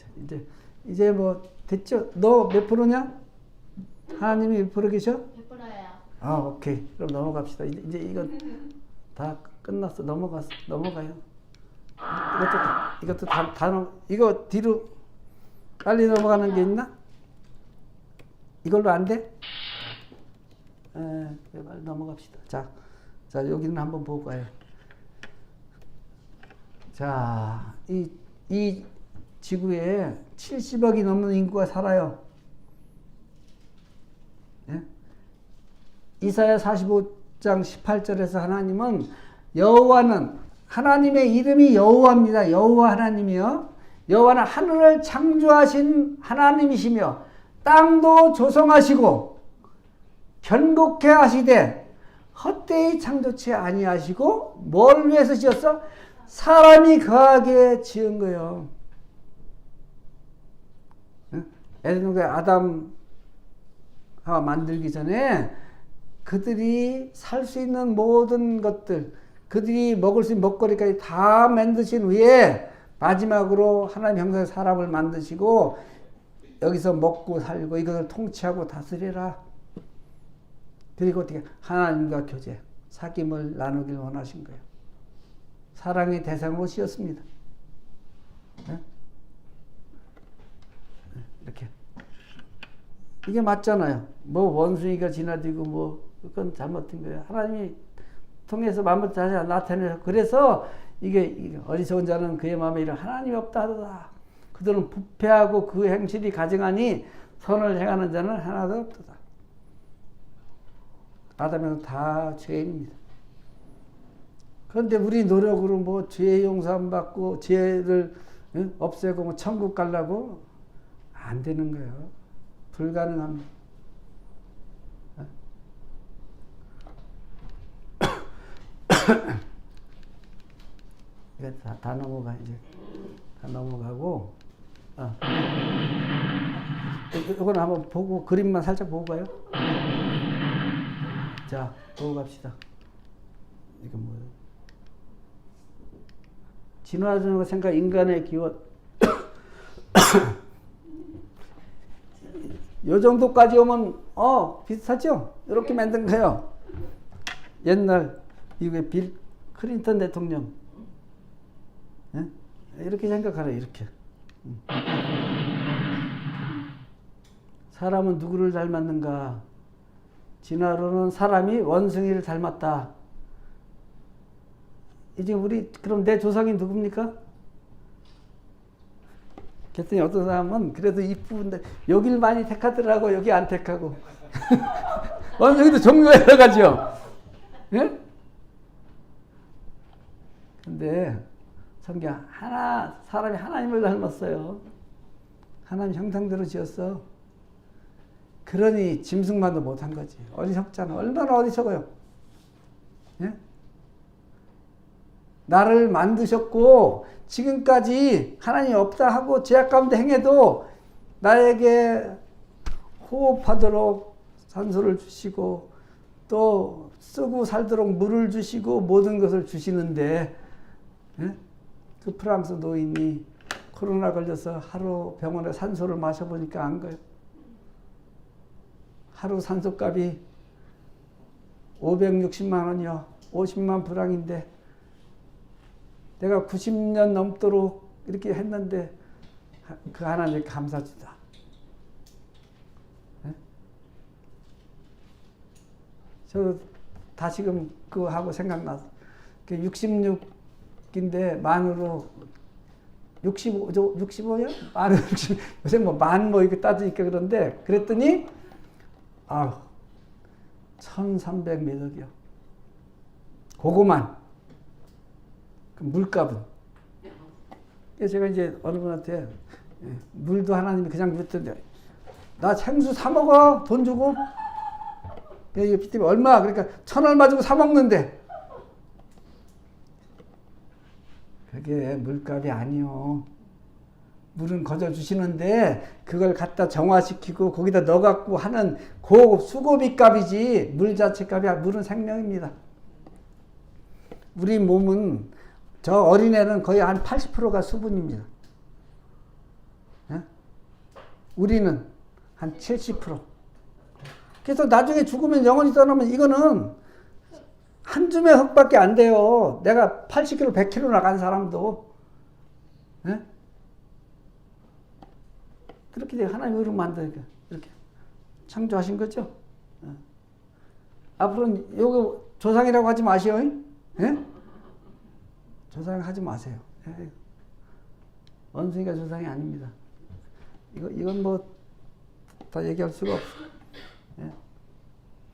이제 뭐 됐죠? 너 몇 프로냐? 하나님이 몇 프로 계셔? 100%예요. 아, 오케이. 그럼 넘어갑시다. 이제 이거 다 끝났어. 넘어가요. 이것도 다 이거 뒤로 빨리 넘어가는 게 있나? 이걸로 안 돼? 빨리 넘어갑시다. 자, 여기는 한번 보고 가요. 자, 이 지구에 70억이 넘는 인구가 살아요. 예? 이사야 45장 18절에서 하나님은 여호와는 하나님의 이름이 여호와입니다. 여호와 하나님이요. 여호와는 하늘을 창조하신 하나님이시며 땅도 조성하시고 견고케 하시되 헛되이 창조치 아니하시고 뭘 위해서 지었어? 사람이 거하게 지은 거예요. 에덴 동산 아담 하와 만들기 전에 그들이 살 수 있는 모든 것들, 그들이 먹을 수 있는 먹거리까지 다 만드신 후에 마지막으로 하나님 형상의 사람을 만드시고 여기서 먹고 살고 이것을 통치하고 다스리라. 그리고 어떻게 하나님과 교제, 사귐을 나누길 원하신 거예요. 사랑의 대상으로 씌었습니다. 네? 이렇게. 이게 맞잖아요. 뭐 원숭이가 지나들고 뭐 그건 잘못된 거예요. 하나님이 통해서 만물 다시 나타내서 그래서 이게 어리석은 자는 그의 마음에 이르 하나님이 없다 하도다. 그들은 부패하고 그 행실이 가증하니 선을 행하는 자는 하나도 없도다. 아담은 다 죄인입니다. 그런데 우리 노력으로 뭐 죄 용서함 받고 죄를 없애고 뭐 천국 가려고 안 되는 거예요. 불가능합니다. 이거 다 넘어가 이제 다 넘어가고 이거는 한번 보고 그림만 살짝 보고 가요. 자 보고 갑시다. 이거 뭐예요? 진화론의 생각 인간의 기원 요 정도까지 오면 비슷하죠? 이렇게 만든 거예요. 옛날 이게 빌 클린턴 대통령 네? 이렇게 생각하라 이렇게. 사람은 누구를 닮았는가? 진화론은 사람이 원숭이를 닮았다. 이제 우리 그럼 내 조상이 누굽니까? 그랬더니 어떤 사람은 그래도 이쁘은데 여길 많이 택하더라고 여기 안 택하고. 원숭이도 종류가 여러 가지요. 예? 근데 성경 사람이 하나님을 닮았어요. 하나님 형상대로 지었어. 그러니 짐승만도 못한 거지. 어리석잖아. 얼마나 어리석어요. 예? 나를 만드셨고 지금까지 하나님이 없다 하고 죄악 가운데 행해도 나에게 호흡하도록 산소를 주시고 또 쓰고 살도록 물을 주시고 모든 것을 주시는데 예? 그 프랑스 노인이 코로나 걸려서 하루 병원에 산소를 마셔보니까 안 가요. 하루 산소값이 560만 원이요. 50만 프랑인데 내가 90년 넘도록 이렇게 했는데 그 하나님께 감사주다. 네? 저 다시금 그거 하고 생각나서 66인데 만으로 65요? 만으로 60, 요새 뭐 만 뭐 이렇게 따지니까 그런데 그랬더니 1300 몇 억이요. 그거만. 그 물값은. 그래서 제가 이제 어느 분한테 물도 하나님이 그냥 줬던데 나 생수 사 먹어 돈 주고. 이게 비티비 얼마? 그러니까 1,000 얼마 주고 사 먹는데 그게 물값이 아니요. 물은 거저 주시는데 그걸 갖다 정화시키고 거기다 넣어갖고 하는 그 수고비 값이지 물 자체 값이 물은 생명입니다. 우리 몸은 저 어린애는 거의 한 80%가 수분입니다. 예? 우리는 한 70%. 그래서 나중에 죽으면 영원히 떠나면 이거는 한 줌의 흙밖에 안 돼요. 내가 80kg, 100kg 나간 사람도. 예? 그렇게 돼. 하나님 의로 만드니까. 이렇게. 창조하신 거죠. 예. 앞으로는 요거 조상이라고 하지 마시오. 예? 조상 하지 마세요. 예. 원숭이가 조상이 아닙니다. 이건 뭐, 더 얘기할 수가 없어. 예.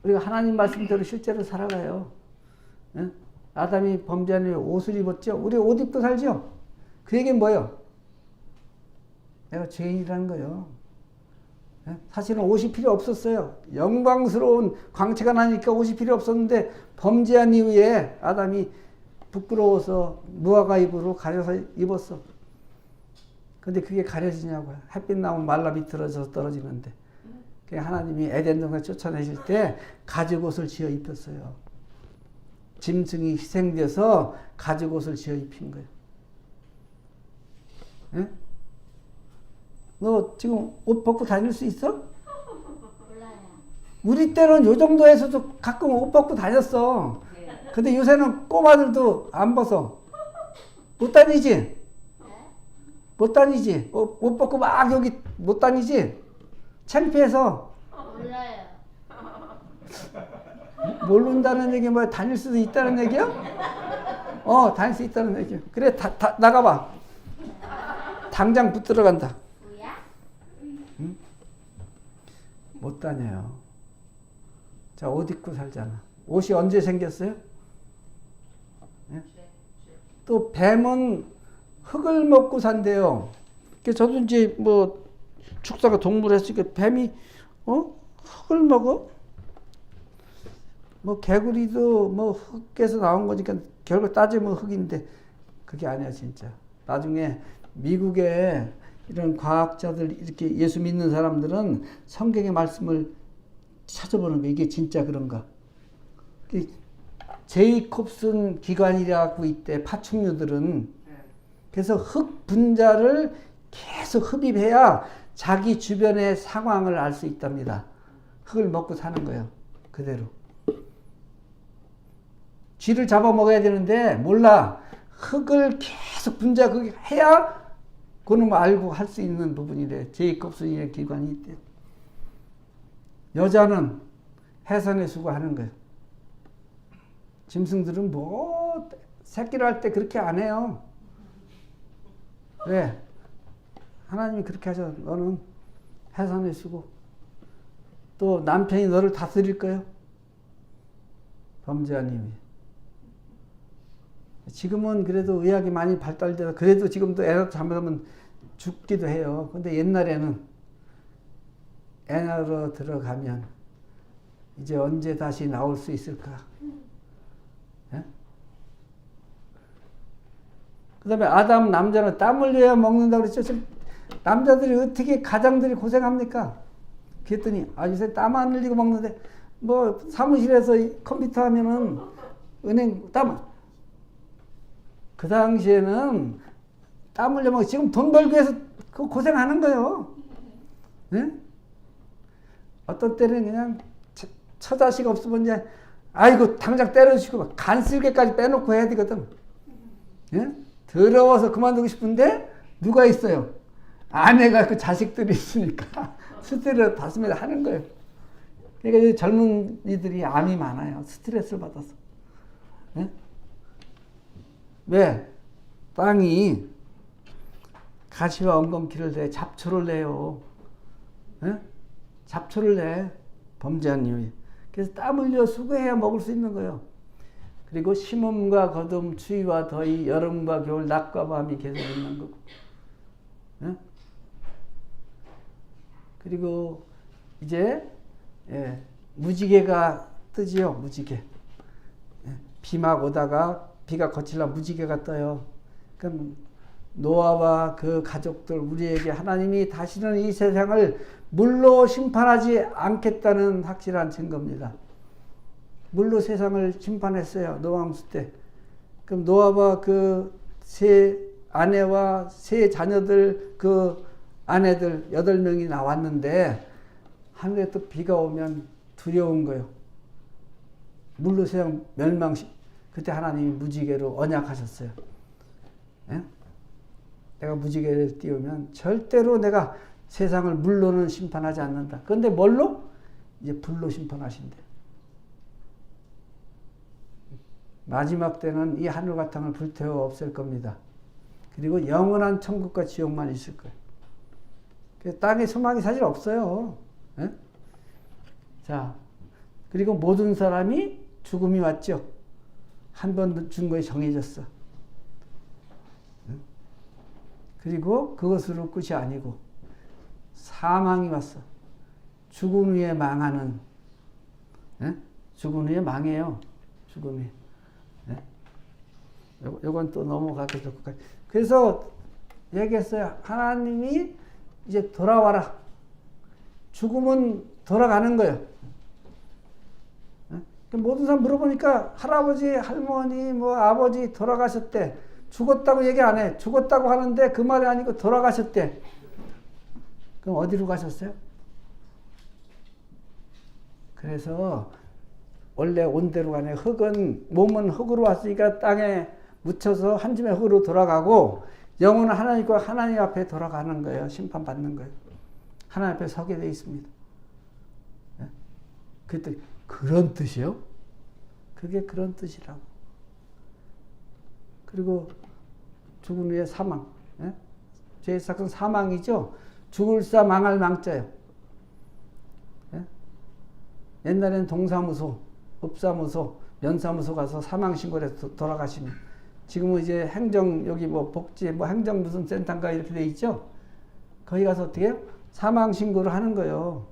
우리가 하나님 말씀대로 실제로 살아가요. 예? 아담이 범죄한 후에 옷을 입었죠? 우리 옷 입고 살죠? 그 얘기는 뭐예요? 내가 죄인이라는 거예요. 예? 사실은 옷이 필요 없었어요. 영광스러운 광채가 나니까 옷이 필요 없었는데 범죄한 이후에 아담이 부끄러워서 무화과 잎으로 가려서 입었어. 근데 그게 가려지냐고요. 햇빛 나오면 말라 비틀어져서 떨어지는데. 하나님이 에덴 동산 쫓아내실 때 가죽 옷을 지어 입혔어요. 짐승이 희생돼서 가죽 옷을 지어 입힌 거예요. 예? 너 지금 옷 벗고 다닐 수 있어? 몰라요. 우리 때는 요 정도에서도 가끔 옷 벗고 다녔어. 근데 요새는 꼬마들도 안 벗어. 못 다니지? 네? 못 다니지? 옷 벗고 막 여기 못 다니지? 창피해서. 몰라요. 모른다는 얘기 뭐야? 다닐 수도 있다는 얘기야? 다닐 수 있다는 얘기야. 그래, 나가봐. 당장 붙들어 간다. 뭐야? 못 다녀요. 자, 옷 입고 살잖아. 옷이 언제 생겼어요? 예? 또 뱀은 흙을 먹고 산대요. 저도 이제 뭐 축사가 동물 했으니까 뱀이 흙을 먹어? 뭐 개구리도 뭐 흙에서 나온 거니까 결국 따지면 흙인데 그게 아니야 진짜. 나중에 미국에 이런 과학자들 이렇게 예수 믿는 사람들은 성경의 말씀을 찾아보는 거 이게 진짜 그런가? 제이콥슨 기관이라고 있대 파충류들은. 그래서 흙 분자를 계속 흡입해야 자기 주변의 상황을 알 수 있답니다. 흙을 먹고 사는 거예요. 그대로. 쥐를 잡아먹어야 되는데 몰라. 흙을 계속 분자 그게 해야 그놈 알고 할 수 있는 부분이래. 제이콥슨의 기관이 있대. 여자는 해산의 수고하는 거예요. 짐승들은 뭐 새끼를 할 때 그렇게 안 해요. 왜? 하나님이 그렇게 하셔. 너는 해산의 수고. 또 남편이 너를 다스릴 거예요. 범죄자님이. 지금은 그래도 의학이 많이 발달돼서 그래도 지금도 애 잘못하면 죽기도 해요. 근데 옛날에는 애 낳으러 들어가면 이제 언제 다시 나올 수 있을까? 예? 그 다음에 아담 남자는 땀 흘려야 먹는다고 그랬죠. 지금 남자들이 어떻게 가장들이 고생합니까? 그랬더니 요새 땀 안 흘리고 먹는데 뭐 사무실에서 컴퓨터 하면은 은행 그 당시에는 땀 흘려 먹고 지금 돈 벌기 위해서 그 고생하는 거예요. 네? 어떤 때는 그냥 처자식 없으면 이제 아이고 당장 때려주시고 간쓸게까지 빼놓고 해야 되거든. 예? 더러워서 그만두고 싶은데 누가 있어요? 아내가 그 자식들이 있으니까 스트레스 받으면 하는 거예요. 그러니까 젊은이들이 암이 많아요. 스트레스를 받아서. 예? 왜? 땅이 가시와 엉겅퀴를 내 잡초를 내요. 예? 잡초를 내. 범죄한 이유에. 그래서 땀 흘려 수고해야 먹을 수 있는 거예요. 그리고 심음과 거둠, 추위와 더위, 여름과 겨울, 낮과 밤이 계속 있는 거고. 예? 그리고 이제 무지개가 뜨지요. 무지개. 비 막 오다가 비가 거칠라 무지개가 떠요. 그럼 노아와 그 가족들 우리에게 하나님이 다시는 이 세상을 물로 심판하지 않겠다는 확실한 증거입니다. 물로 세상을 심판했어요. 노아 홍수 때. 그럼 노아와 그 세 아내와 세 자녀들 그 아내들 8명이 나왔는데 하늘에 또 비가 오면 두려운 거예요. 물로 세상 그때 하나님이 무지개로 언약하셨어요. 예? 내가 무지개를 띄우면 절대로 내가 세상을 물로는 심판하지 않는다. 그런데 뭘로? 이제 불로 심판하신대. 마지막 때는 이 하늘과 땅을 불태워 없앨 겁니다. 그리고 영원한 천국과 지옥만 있을 거예요. 땅에 소망이 사실 없어요. 예? 자, 그리고 모든 사람이 죽음이 왔죠. 한 번 준 거에 정해졌어. 그리고 그것으로 끝이 아니고 사망이 왔어. 죽음 위에 망하는. 예? 죽음 위에 망해요. 죽음이. 예? 요건 또 넘어가게 좋고. 그래서 얘기했어요. 하나님이 이제 돌아와라. 죽으면 돌아가는 거예요. 모든 사람 물어보니까 할아버지, 할머니, 뭐 아버지 돌아가셨대. 죽었다고 얘기 안 해. 죽었다고 하는데 그 말이 아니고 돌아가셨대. 그럼 어디로 가셨어요? 그래서 원래 온대로 가네. 흙은, 몸은 흙으로 왔으니까 땅에 묻혀서 한 줌의 흙으로 돌아가고, 영혼은 하나님과 하나님 앞에 돌아가는 거예요. 심판받는 거예요. 하나님 앞에 서게 돼 있습니다. 그때 그런 뜻이요? 그게 그런 뜻이라고. 그리고 죽은 후에 사망. 죄의 삭은 사망이죠. 죽을 사 망할 망자요. 옛날에는 동사무소, 법사무소, 면사무소 가서 사망 신고를 해서 돌아가시면, 지금은 이제 행정, 여기 뭐 복지, 뭐 행정 무슨 센터인가 이렇게 돼 있죠. 거기 가서 어떻게 해요? 사망 신고를 하는 거예요.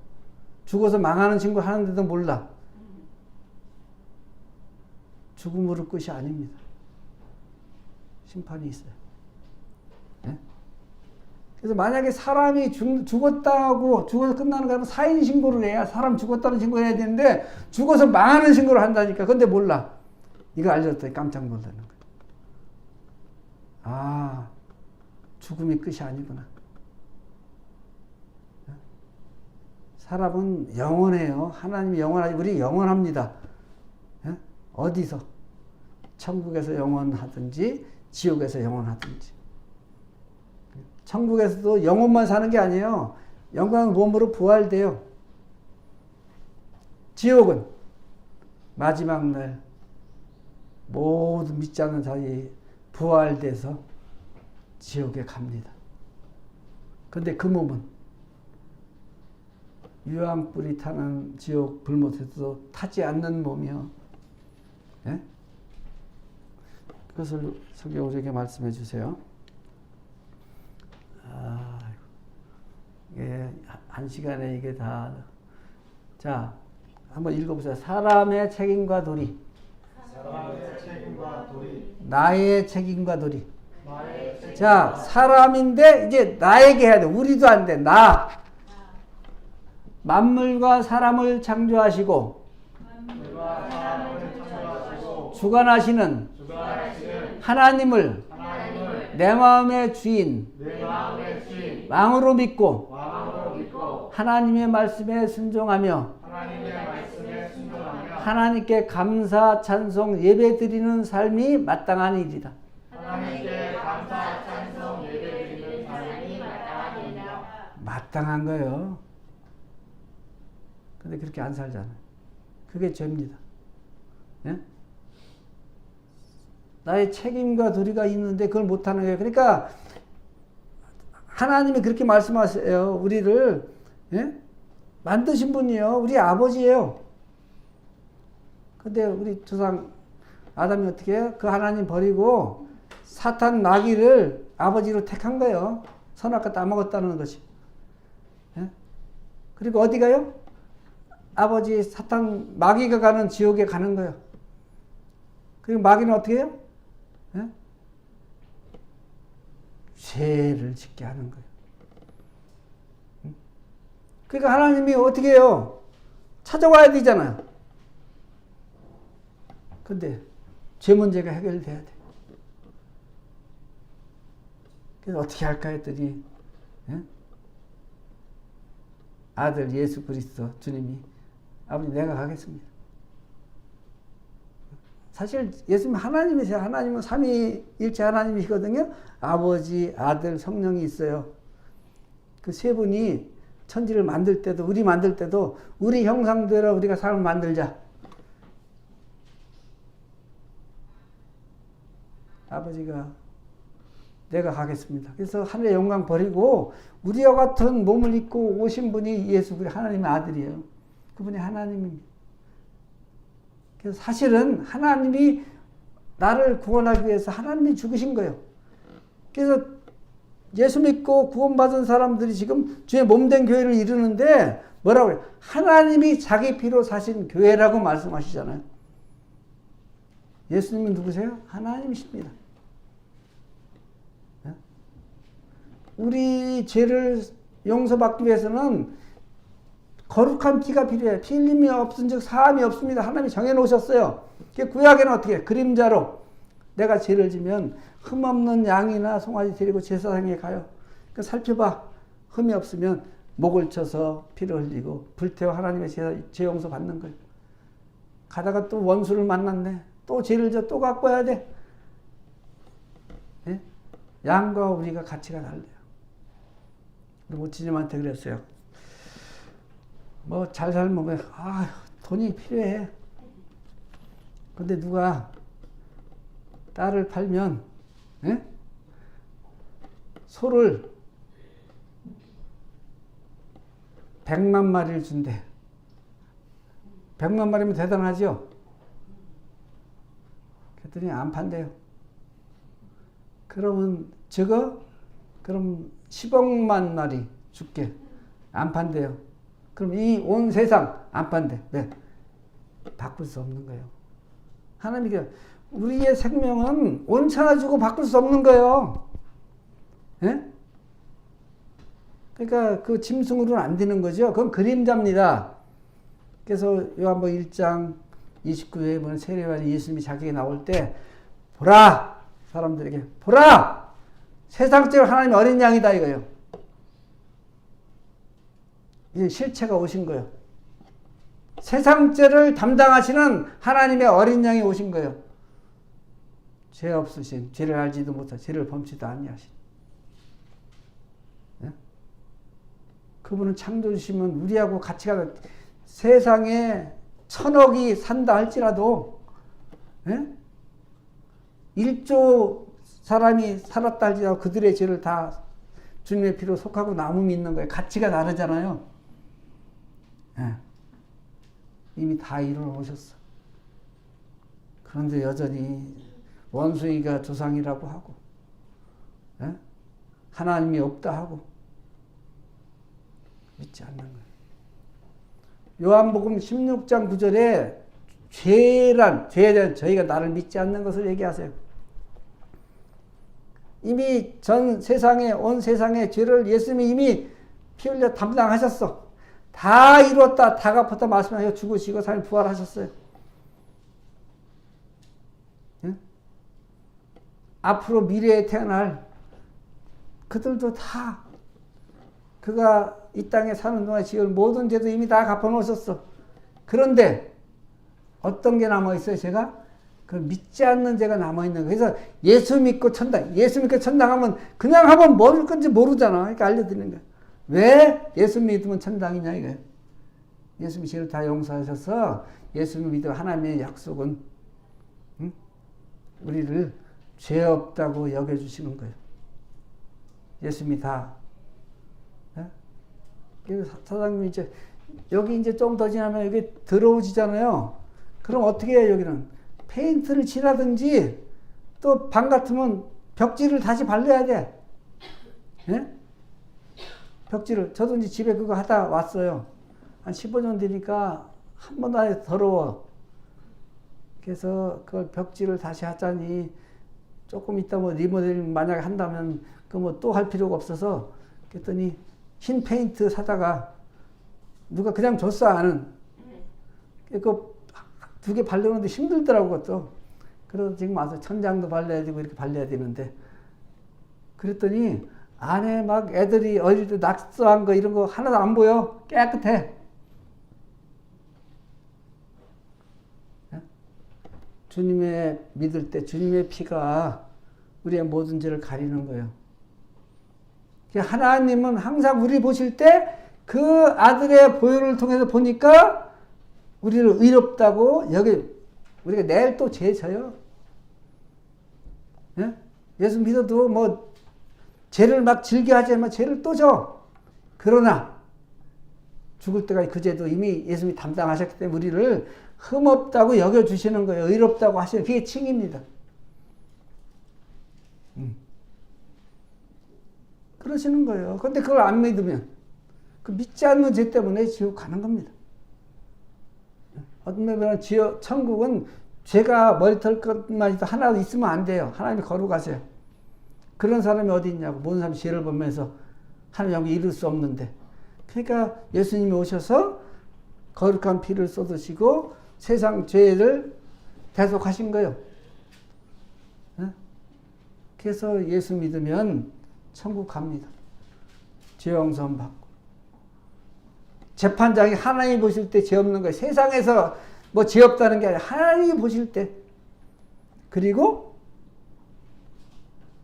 죽어서 망하는 신고 하는데도 몰라. 죽음으로 끝이 아닙니다. 심판이 있어요. 네? 그래서 만약에 사람이 죽었다고, 죽어서 끝나는 거면 사인 신고를 해야, 사람 죽었다는 신고를 해야 되는데, 죽어서 망하는 신고를 한다니까. 근데 몰라. 이거 알려줬더니 깜짝 놀라는 거예요. 아, 죽음이 끝이 아니구나. 사람은 영원해요. 하나님이 영원하지, 우리 영원합니다. 어디서? 천국에서 영원하든지 지옥에서 영원하든지. 천국에서도 영혼만 사는 게 아니에요. 영광 몸으로 부활돼요. 지옥은 마지막 날 모두 믿지 않는 자들이 부활돼서 지옥에 갑니다. 근데 그 몸은 유황불이 타는 지옥 불못에도 타지 않는 몸이요. 예? 그것을 성경 우리에게 말씀해 주세요. 이게 한 시간에 이게 다. 자, 한번 읽어보세요. 사람의 책임과 도리. 사람의 책임과 도리. 나의 책임과 도리. 자, 사람인데 이제 나에게 해야 돼. 우리도 안 돼. 나. 만물과 사람을 창조하시고 주관하시는 하나님을 내 마음의 주인 왕으로 믿고 하나님의 말씀에 순종하며 하나님께 감사 찬송 예배 드리는 삶이 마땅한 일이다. 마땅한 거예요. 근데 그렇게 안 살잖아요. 그게 죄입니다. 예? 나의 책임과 도리가 있는데 그걸 못하는 거예요. 그러니까 하나님이 그렇게 말씀하세요. 우리를, 예? 만드신 분이요. 우리 아버지예요. 근데 우리 조상 아담이 어떻게 해요? 그 하나님 버리고 사탄 마귀를 아버지로 택한 거예요. 선악과 따먹었다는 것이. 예? 그리고 어디 가요? 아버지 사탄 마귀가 가는 지옥에 가는 거예요. 그리고 마귀는 어떻게 해요? 예? 죄를 짓게 하는 거예요. 그러니까 하나님이 어떻게 해요? 찾아와야 되잖아요. 근데 죄 문제가 해결돼야 돼. 그래서 어떻게 할까 했더니, 예? 아들 예수 그리스도 주님이 아버지 내가 가겠습니다. 사실 예수님 하나님이세요. 하나님은 삼위일체 하나님이시거든요. 아버지, 아들, 성령이 있어요. 그 세 분이 천지를 만들 때도 우리 만들 때도 우리 형상대로 우리가 사람을 만들자. 아버지가 내가 가겠습니다. 그래서 하늘의 영광 버리고 우리와 같은 몸을 입고 오신 분이 예수 그리스도 하나님의 아들이에요. 그분이 하나님입니다. 그래서 사실은 하나님이 나를 구원하기 위해서 하나님이 죽으신 거예요. 그래서 예수 믿고 구원받은 사람들이 지금 주의 몸된 교회를 이루는데 뭐라고 그래요? 하나님이 자기 피로 사신 교회라고 말씀하시잖아요. 예수님은 누구세요? 하나님이십니다. 우리 죄를 용서받기 위해서는 거룩한 피가 필요해. 피 흘림이 없은즉 사함이 없습니다. 하나님이 정해놓으셨어요. 구약에는 어떻게 그림자로 내가 죄를 지면 흠없는 양이나 송아지 데리고 제사장에 가요. 그러니까 살펴봐. 흠이 없으면 목을 쳐서 피를 흘리고 불태워 하나님의 죄 용서 받는 거예요. 가다가 또 원수를 만났네. 또 죄를 져 또 갖고 와야 돼. 예? 양과 우리가 가치가 달라요. 우리 모치님한테 그랬어요. 뭐 잘 살면 돈이 필요해. 근데 누가 딸을 팔면 예? 소를 100만 마리를 준대. 100만 마리면 대단하죠? 그랬더니 안 판대요. 그러면 그럼 10억만 마리 줄게. 안 판대요. 그럼 이 온 세상 안 판대. 왜? 바꿀 수 없는 거예요. 하나님이 우리의 생명은 온천하 주고 바꿀 수 없는 거예요. 예? 그러니까 그 짐승으로는 안 되는 거죠. 그건 그림자입니다. 그래서 요한복음 1장 29절에 보면 세례요한이 예수님이 자기에게 나올 때 보라! 사람들에게 보라! 세상적으로 하나님의 어린 양이다 이거예요. 이제 실체가 오신 거예요. 세상죄를 담당하시는 하나님의 어린 양이 오신 거예요. 죄 없으신, 죄를 알지도 못하신, 죄를 범치도 아니하신. 네? 그분은 창조주시면 우리하고 가치가 세상에 1000억이 산다 할지라도 1조 사람이 살았다 할지라도 그들의 죄를 다 주님의 피로 속하고 남음이 있는 거예요. 가치가 다르잖아요. 네. 이미 다 이루어 오셨어. 그런데 여전히 원숭이가 조상이라고 하고 하나님이 없다 하고 믿지 않는 거예요. 요한복음 16장 9절에 죄에 대한 저희가 나를 믿지 않는 것을 얘기하세요. 이미 전 세상에 온 세상의 죄를 예수님이 이미 피 흘려 담당하셨어. 다 이루었다. 다 갚았다 말씀하셔 죽으시고 3일 부활하셨어요. 응? 앞으로 미래에 태어날 그들도 다 그가 이 땅에 사는 동안 지을 모든 죄도 이미 다 갚아놓으셨어. 그런데 어떤 게 남아있어요? 제가? 그 믿지 않는 죄가 남아있는 거예요. 그래서 예수 믿고 천당, 예수 믿고 천당하면 그냥 하면 뭘 건지 모르잖아. 그러니까 알려드리는 거예요. 왜 예수 믿으면 천당이냐 이거예요. 예수님이 죄를 다 용서하셔서 예수를 믿으면 하나님의 약속은 우리를 죄 없다고 여겨주시는 거예요. 예수님이 다. 사장님이 이제 여기 이제 좀 더 지나면 여기 더러워지잖아요. 그럼 어떻게 해요? 여기는 페인트를 칠하든지 또 방 같으면 벽지를 다시 발라야 돼. 예? 벽지를 저도 이제 집에 그거 하다 왔어요. 한 15년 되니까 한 번도 안 해서 더러워. 그래서 그걸 벽지를 다시 하자니 조금 있다 뭐 리모델링 만약에 한다면 그 뭐 또 할 필요가 없어서 그랬더니 흰 페인트 사다가 누가 그냥 줬어 아는. 그 두 개 바르는데 힘들더라고 그것도. 그래서 지금 와서 천장도 발라야 되고 이렇게 발라야 되는데 그랬더니 안에 막 애들이 어릴 때 낙서한 거 이런 거 하나도 안 보여. 깨끗해. 주님의 믿을 때 주님의 피가 우리의 모든 죄를 가리는 거예요. 하나님은 항상 우리 보실 때 그 아들의 보혈을 통해서 보니까 우리를 의롭다고 여기 우리가 내일 또 죄 져요. 예? 예수 믿어도 뭐 죄를 막 즐겨하지 않으면 죄를 또 져. 그러나 죽을 때까지 그 죄도 이미 예수님이 담당하셨기 때문에 우리를 흠없다고 여겨주시는 거예요. 의롭다고 하시는 그게 칭입니다. 그러시는 거예요. 그런데 그걸 안 믿으면 그 믿지 않는 죄 때문에 지옥 가는 겁니다. 어떤 면에는 천국은 죄가 머리털 것만 하나도 있으면 안 돼요. 하나님이 거룩하세요. 그런 사람이 어디 있냐고. 모든 사람이 죄를 보면서 하나님 영광 이룰 수 없는데. 그러니까 예수님이 오셔서 거룩한 피를 쏟으시고 세상 죄를 대속하신 거예요. 그래서 예수 믿으면 천국 갑니다. 죄 용서 받고. 재판장이 하나님 보실 때 죄 없는 거예요. 세상에서 뭐 죄 없다는 게 아니라 하나님이 보실 때. 그리고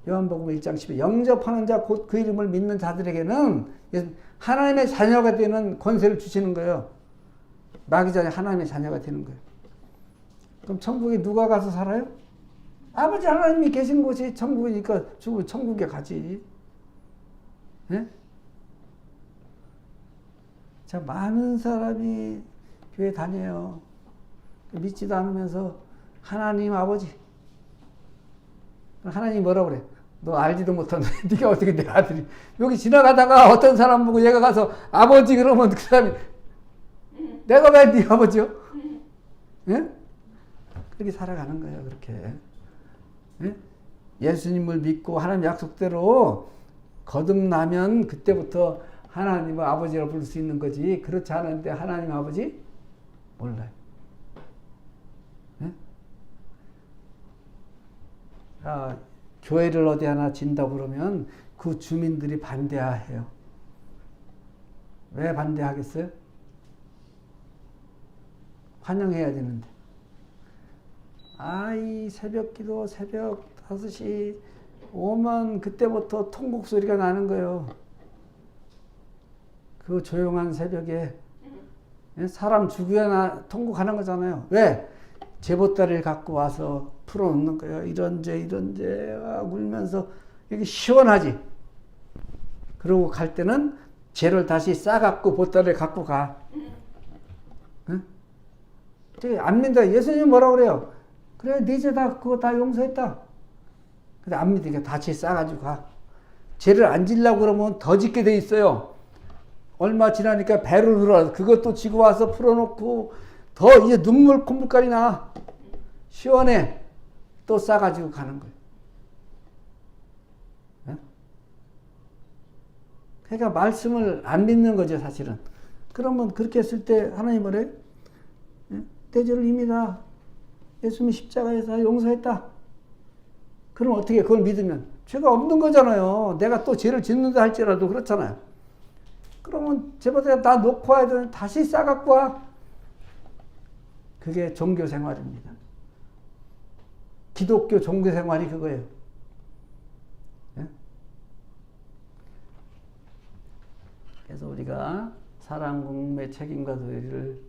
요한복음 1장 10에 영접하는 자 곧 그 이름을 믿는 자들에게는 하나님의 자녀가 되는 권세를 주시는 거예요. 나기 전에 하나님의 자녀가 되는 거예요. 그럼 천국에 누가 가서 살아요? 아버지 하나님이 계신 곳이 천국이니까 죽으면 천국에 가지. 예? 자, 많은 사람이 교회 다녀요. 믿지도 않으면서 하나님 아버지. 하나님이 뭐라고 그래? 너 알지도 못하는데 네가 어떻게 내 아들이. 여기 지나가다가 어떤 사람 보고 얘가 가서 아버지 그러면 그 사람이 내가 왜 네 아버지요? 예? 그렇게 살아가는 거예요. 그렇게. 예? 예수님을 믿고 하나님 약속대로 거듭나면 그때부터 하나님을 아버지라고 부를 수 있는 거지. 그렇지 않은데 하나님 아버지 몰라요. 예? 아, 교회를 어디 하나 진다고 그러면 그 주민들이 반대해요. 왜 반대하겠어요? 환영해야 되는데. 이 새벽 기도 새벽 5시 오면 그때부터 통곡 소리가 나는 거예요. 그 조용한 새벽에 사람 죽여야 통곡하는 거잖아요. 왜? 제보따리를 갖고 와서 풀어놓는 거예요. 이런 죄 울면서 이게 시원하지. 그러고 갈 때는 죄를 다시 싸갖고 보따리를 갖고 가. 응? 안 믿어. 예수님 뭐라고 그래요? 그래, 네 죄 다 그거 다 용서했다. 근데 안 믿으니까 다 죄 싸가지고 가. 죄를 안 지려고 그러면 더 짓게 돼 있어요. 얼마 지나니까 배를 흘러 그것도 지고 와서 풀어놓고 더 이제 눈물 콧물까지 나. 시원해. 또 싸가지고 가는 거예요. 네? 그러니까 말씀을 안 믿는 거죠, 사실은. 그러면 그렇게 했을 때 하나님 뭐래요? 내 죄를 이미 다 예수님이 십자가에서 다 용서했다. 그럼 어떻게 그걸 믿으면? 죄가 없는 거잖아요. 내가 또 죄를 짓는다 할지라도 그렇잖아요. 그러면 제보다 나 놓고 와야 되는 다시 싸갖고 와. 그게 종교 생활입니다. 기독교 종교 생활이 그거예요. 네? 그래서 우리가 사랑, 공매, 책임과 도리를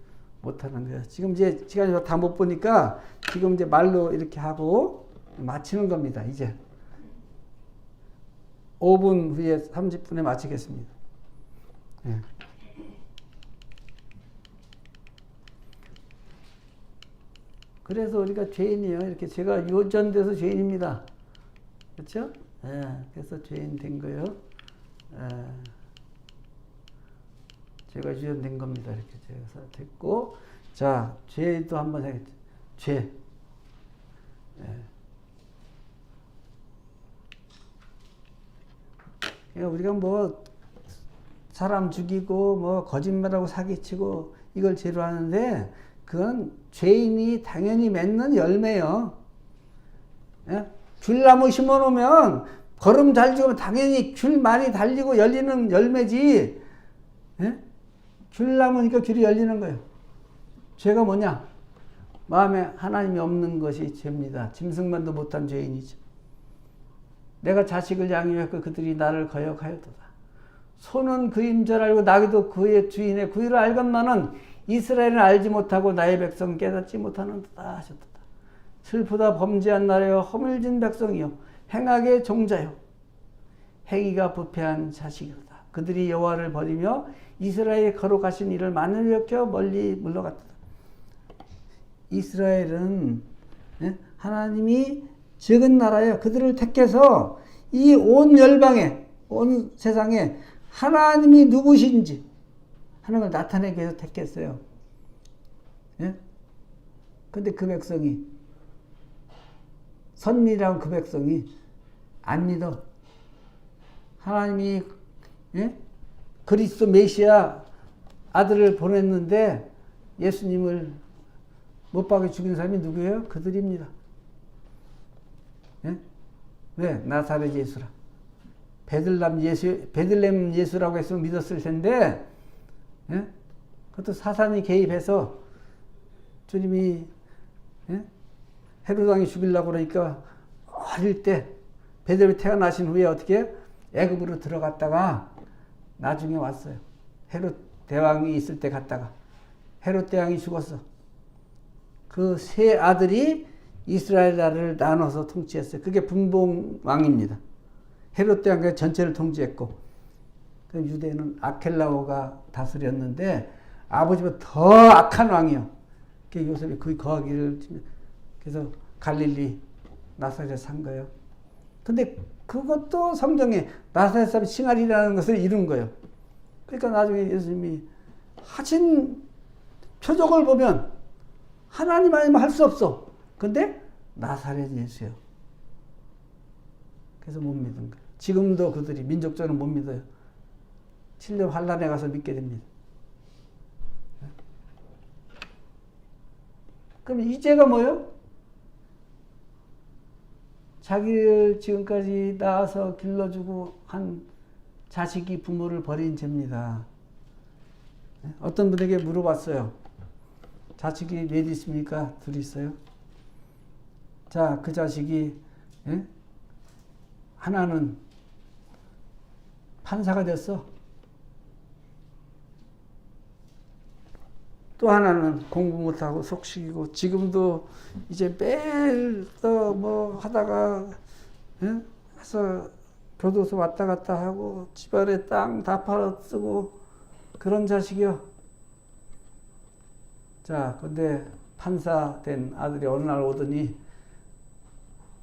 못하는 거예요. 지금 이제 시간이 다 못 보니까 지금 이제 말로 이렇게 하고 마치는 겁니다. 이제 5분 후에 30분에 마치겠습니다. 네. 그래서 우리가 죄인이에요. 이렇게 제가 유전돼서 죄인입니다. 그렇죠? 예, 그래서 죄인 된 거예요. 제가 유전된 겁니다. 이렇게 제가 됐고, 자, 죄도 한번 해야겠죠. 죄. 그러니까 우리가 뭐 사람 죽이고 뭐 거짓말하고 사기치고 이걸 죄로 하는데 그건 죄인이 당연히 맺는 열매예요. 예? 귤나무 심어놓으면 거름 잘 지으면 당연히 귤 많이 달리고 열리는 열매지. 예? 귤나무니까 귤이 열리는 거예요. 죄가 뭐냐? 마음에 하나님이 없는 것이 죄입니다. 짐승만도 못한 죄인이죠. 내가 자식을 양육했고 그들이 나를 거역하였도다. 소는 그 임자를 알고 나귀도 그의 주인의 구유를 알건만은 이스라엘은 알지 못하고 나의 백성 깨닫지 못하는도다 하셨도다. 슬프다 범죄한 나라여 허물진 백성이요 행악의 종자요 행위가 부패한 자식이로다. 그들이 여호와를 버리며 이스라엘의 거룩하신 이를 만을 일으켜 멀리 물러갔다. 이스라엘은 하나님이 적은 나라예요. 그들을 택해서 이 온 열방에 온 세상에 하나님이 누구신지 하는 걸 나타내기 위해서 택했어요. 예? 근데 그 백성이 선미라는 그 백성이 안 믿어. 하나님이 그리스도 메시아 아들을 보냈는데 예수님을 못 박아 죽인 사람이 누구예요? 그들입니다. 예? 왜? 나사렛 예수라. 베들레헴 예수라고 했으면 믿었을 텐데, 예? 그것도 사탄이 개입해서 주님이, 예? 헤롯 왕이 죽이려고 그러니까 어릴 때 베들레헴에 태어나신 후에 어떻게 애굽으로 들어갔다가 나중에 왔어요. 헤롯 대왕이 있을 때 갔다가 헤롯 대왕이 죽었어. 그 세 아들이 이스라엘 나라를 나눠서 통치했어요. 그게 분봉왕입니다. 헤롯 대왕이 전체를 통치했고, 그 유대는 아켈라오가 다스렸는데 아버지보다 더 악한 왕이요. 그 요셉이 그 거하기를, 그래서 갈릴리 나사렛에 산 거예요. 근데 그것도 성경에 나사렛 사람이 칭알이라는 것을 이룬 거예요. 그러니까 나중에 예수님이 하신 표적을 보면 하나님 아니면 할 수 없어. 근데 나사렛 예수요. 그래서 못 믿은 거예요. 지금도 그들이 민족적으로 못 믿어요. 7년 환란에 가서 믿게 됩니다. 그럼 이제가 뭐예요? 자기를 지금까지 낳아서 길러주고 한 자식이 부모를 버린 죄입니다. 어떤 분에게 물어봤어요. 자식이 몇 있습니까? 둘 있어요. 자, 그 자식이, 예? 하나는 판사가 됐어. 또 하나는 공부 못하고 속식이고, 지금도 이제 매일 또 뭐 하다가, 예? 해서 교도소 왔다 갔다 하고, 집안에 땅 다 팔아 쓰고, 그런 자식이요. 자, 근데 판사 된 아들이 어느 날 오더니,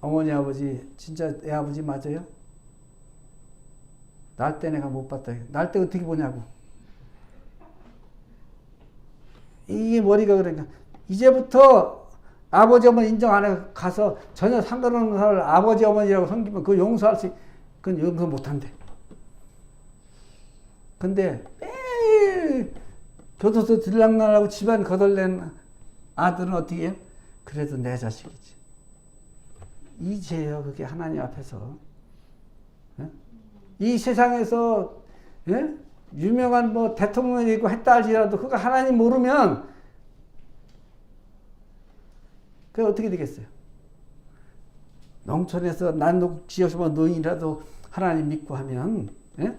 어머니 아버지 진짜 내 아버지 맞아요? 날 때 내가 못 봤다. 날 때 어떻게 보냐고. 이게 머리가 그러니까 이제부터 아버지 어머니 인정 안 해 가서 전혀 상관없는 사람을 아버지 어머니라고 섬기면 그거 용서할 수 그건 용서 못 한대. 근데 매일 교도소 들락날하고 집안 거덜낸 아들은 어떻게 해요? 그래도 내 자식이지. 이 죄예요. 그게 하나님 앞에서. 예? 이 세상에서, 예? 유명한 뭐 대통령이 있고 했다 할지라도 그거 하나님 모르면 그게 어떻게 되겠어요? 농촌에서 난독 지역에서 노인이라도 하나님 믿고 하면, 예?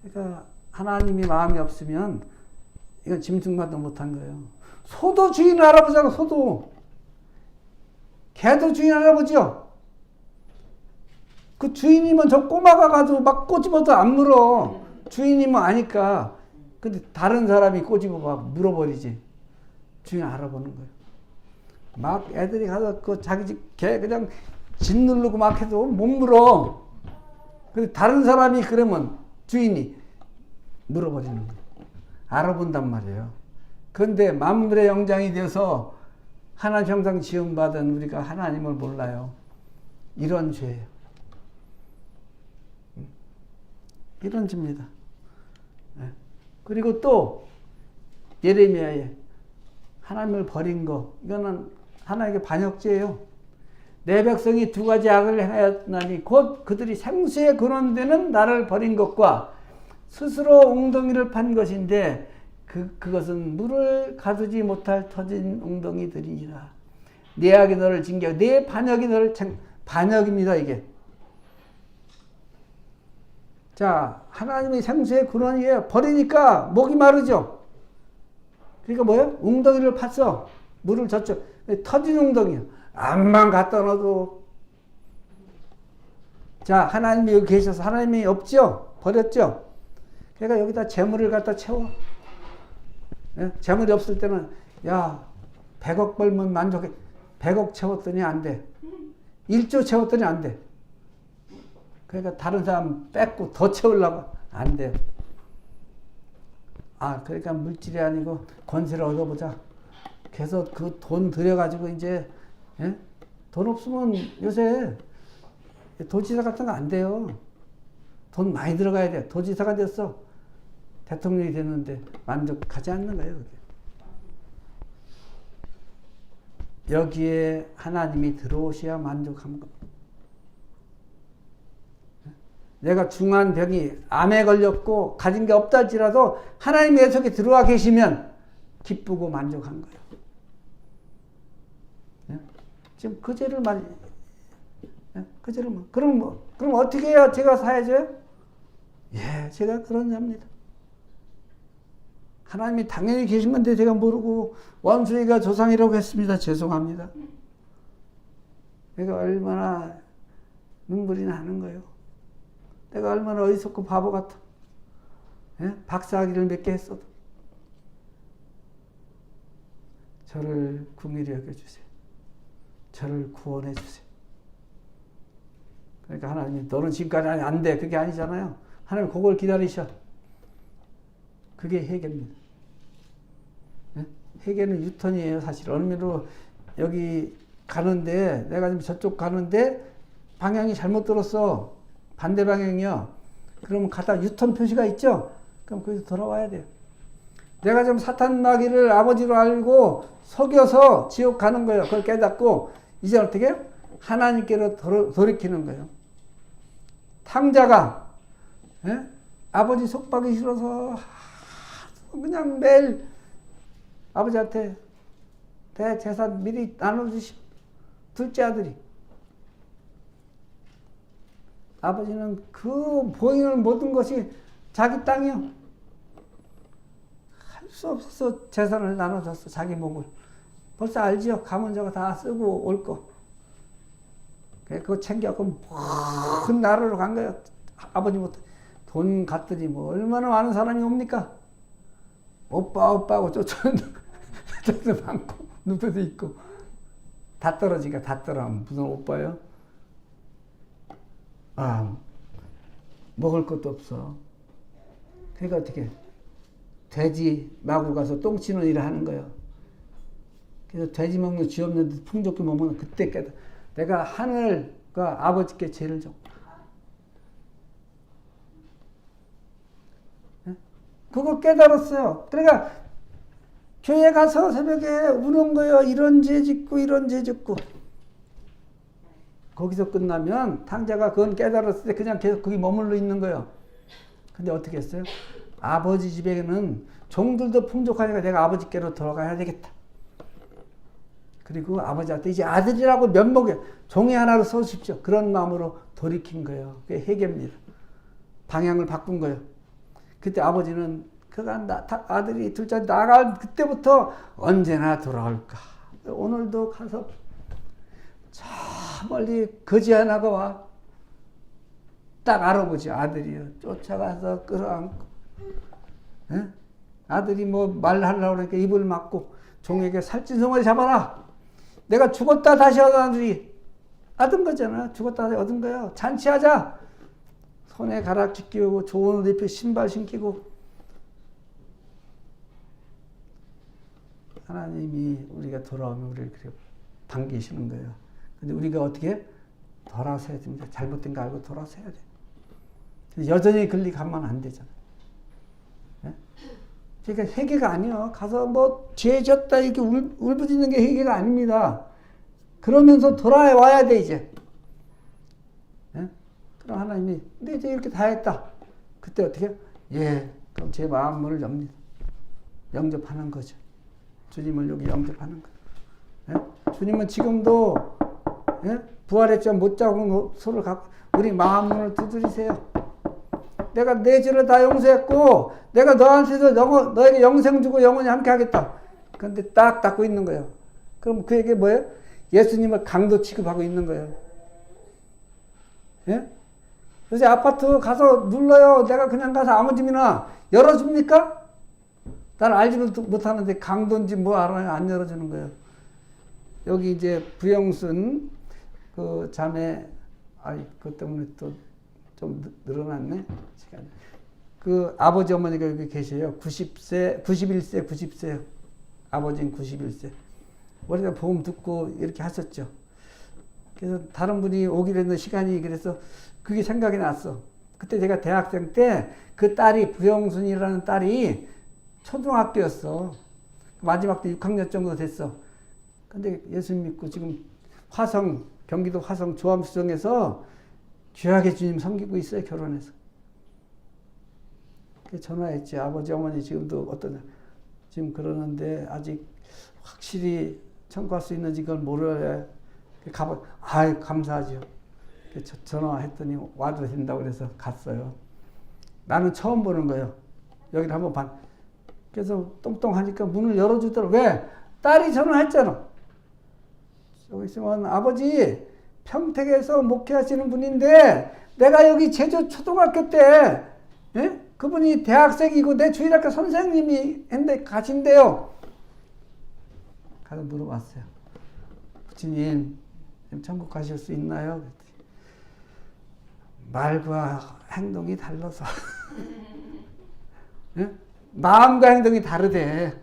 그러니까 하나님이 마음이 없으면 이건 짐승만도 못한 거예요. 소도 주인 알아보잖아. 소도. 개도 주인 알아보죠. 그 주인이면 저 꼬마가 가지고 막 꼬집어도 안 물어. 주인이면 아니까. 근데 다른 사람이 꼬집어 막 물어버리지. 주인 알아보는 거예요. 막 애들이 가서 그 자기 집 개 그냥 짓누르고 막 해도 못 물어. 근데 다른 사람이 그러면 주인이 물어버리는 거예요. 알아본단 말이에요. 그런데 만물의 영장이 되어서 하나님 형상 지음받은 우리가 하나님을 몰라요. 이런 죄예요. 이런 죄입니다. 그리고 또 예레미야에 하나님을 버린 거, 이거는 하나님의 반역죄예요. 내 백성이 두 가지 악을 행하였나니 곧 그들이 생수에 근원되는 나를 버린 것과 스스로 웅덩이를 판 것인데 그것은 물을 가두지 못할 터진 웅덩이들이니라. 내 악이 너를 징계하고 내 반역이 너를 반역입니다. 이게. 자, 하나님의 생수의 근원이에요. 버리니까 목이 마르죠. 그러니까 뭐예요? 웅덩이를 팠어. 물을 젖죠. 터진 웅덩이요. 암만 갖다 넣어도. 자, 하나님이 여기 계셔서 하나님이 없죠? 버렸죠? 그러니까 여기다 재물을 갖다 채워. 예? 재물이 없을 때는, 야, 100억 벌면 만족해. 100억 채웠더니 안 돼. 1조 채웠더니 안 돼. 그러니까 다른 사람 뺏고 더 채우려고 안 돼요. 아, 그러니까 물질이 아니고 권세를 얻어보자. 그래서 그 돈 들여가지고 이제, 예? 돈 없으면 요새 도지사 같은 거 안 돼요. 돈 많이 들어가야 돼. 도지사가 됐어. 대통령이 됐는데 만족하지 않는 거예요. 그게. 여기에 하나님이 들어오셔야 만족한 겁니다. 내가 중한 병이 암에 걸렸고 가진 게 없다 할지라도 하나님 내 속에 들어와 계시면 기쁘고 만족한 거예요. 지금 그 죄를 그 죄를 그럼 어떻게 해야 제가 사야죠? 예, 제가 그런 자입니다. 하나님이 당연히 계신 건데 제가 모르고 원수이가 조상이라고 했습니다. 죄송합니다. 내가 얼마나 눈물이 나는 거예요. 내가 얼마나 어리석고 바보 같아. 예? 박사학위를 몇 개 했어도. 저를 긍휼히 여겨주세요. 저를 구원해 주세요. 그러니까 하나님이 너는 지금까지 안 돼. 그게 아니잖아요. 하나님 그걸 기다리셔. 그게 회개입니다. 예? 회개는 유턴이에요. 사실 어느 면으로 여기 가는데 내가 지금 저쪽 가는데 방향이 잘못 들었어. 반대 방향이요. 그러면 가다 유턴 표시가 있죠? 그럼 거기서 돌아와야 돼요. 내가 좀 사탄 마귀를 아버지로 알고 속여서 지옥 가는 거예요. 그걸 깨닫고 이제 어떻게 해요? 하나님께로 돌이키는 거예요. 탕자가 예? 아버지 속박이 싫어서 그냥 매일 아버지한테 대재산 미리 나눠주시고 둘째 아들이 아버지는 그 보이는 모든 것이 자기 땅이요. 할 수 없어서 재산을 나눠줬어. 자기 목을. 벌써 알지요. 가면 저거 다 쓰고 올 거. 그거 챙겨갖고 큰 나라로 간 거예요. 아버지부터. 돈 갖더니 뭐 얼마나 많은 사람이 옵니까? 오빠하고 쫓아오는 쫓아도 많고 눈에도 있고 다 떨어지니까 다 떨어. 무슨 오빠요? 먹을 것도 없어. 그러니까 어떻게 돼지 마구 가서 똥 치는 일을 하는 거예요. 그래서 돼지 먹는 쥐 없는데 풍족히 먹으면 그때 깨달아. 내가 하늘과 아버지께 죄를 졌고. 그거 깨달았어요. 그러니까 교회 가서 새벽에 우는 거예요. 이런 죄 짓고 이런 죄 짓고. 거기서 끝나면 탕자가 그건 깨달았을 때 그냥 계속 거기 머물러 있는 거예요. 근데 어떻게 했어요? 아버지 집에는 종들도 풍족하니까 내가 아버지께로 돌아가야 되겠다. 그리고 아버지한테 이제 아들이라고 면목에 종이 하나로 써주십시오. 그런 마음으로 돌이킨 거예요. 그게 회개입니다. 방향을 바꾼 거예요. 그때 아버지는 아들이 둘째 나갈 그때부터 언제나 돌아올까. 오늘도 가서 저 멀리 거지 하나가 와. 딱 알아보지. 아들이요. 쫓아가서 끌어안고. 에? 아들이 뭐 말하려고 그러니까 입을 막고 종에게 살찐송아리 잡아라. 내가 죽었다 다시 얻은 아들이 얻은 거잖아. 죽었다 다시 얻은 거야. 잔치하자. 손에 가락지 끼우고 좋은 옷 입혀 신발 신기고. 하나님이 우리가 돌아오면 우리를 그렇게 반기시는 거예요. 근데 우리가 어떻게 돌아서야 됩니다. 잘못된 거 알고 돌아서야 돼. 여전히 가면 안 되잖아. 네? 그러니까 회개가 아니요. 가서 뭐 죄 졌다 이렇게 울부짖는 게 회개가 아닙니다. 그러면서 돌아와야 돼 이제. 네? 그럼 하나님이 근데 이제 이렇게 다 했다. 그때 어떻게? 예. 그럼 제 마음문을 엽니다. 영접하는 거죠. 주님을 여기 영접하는 거예요. 네? 주님은 지금도 예? 부활했지만 못 잡은 손을 갖고 우리 마음문을 두드리세요. 내가 내 죄를 다 용서했고 내가 너한테서 너에게 영생 주고 영원히 함께 하겠다. 그런데 딱 닫고 있는 거예요. 그럼 그에게 뭐예요? 예수님을 강도 취급하고 있는 거예요. 예? 요새 아파트 가서 눌러요. 내가 그냥 가서 아무 집이나 열어줍니까? 난 알지도 못하는데 강도인지 뭐 알아요? 안 열어주는 거예요. 여기 이제 부영순 그 자매, 그것 때문에 또 좀 늘어났네, 시간이. 그 아버지 어머니가 여기 계세요. 90세, 91세, 90세. 아버지는 91세. 우리가 보험 듣고 이렇게 하셨죠. 그래서 다른 분이 오기로 했는데 시간이 그래서 그게 생각이 났어. 그때 제가 대학생 때 그 딸이 부영순이라는 딸이 초등학교였어. 마지막 때 6학년 정도 됐어. 근데 예수 믿고 지금 화성, 경기도 화성 조암수정에서 귀하게 주님 섬기고 있어요. 결혼해서. 전화했지. 아버지 어머니 지금도 어떠냐. 지금 그러는데 아직 확실히 청구할 수 있는지 그걸 모르래. 아유 감사하죠. 전화했더니 와도 된다고 그래서 갔어요. 나는 처음 보는 거예요. 여기를 한번 봐. 그래서 똥똥하니까 문을 열어주더라고. 왜? 딸이 전화했잖아. 저기 있으면 아버지 평택에서 목회하시는 분인데 내가 여기 제주 초등학교 때 예? 그분이 대학생이고 내 주일학교 선생님이 했는데 가신대요. 가서 물어봤어요. 부처님 천국 가실 수 있나요? 그랬더니 말과 행동이 달라서 예? 마음과 행동이 다르대.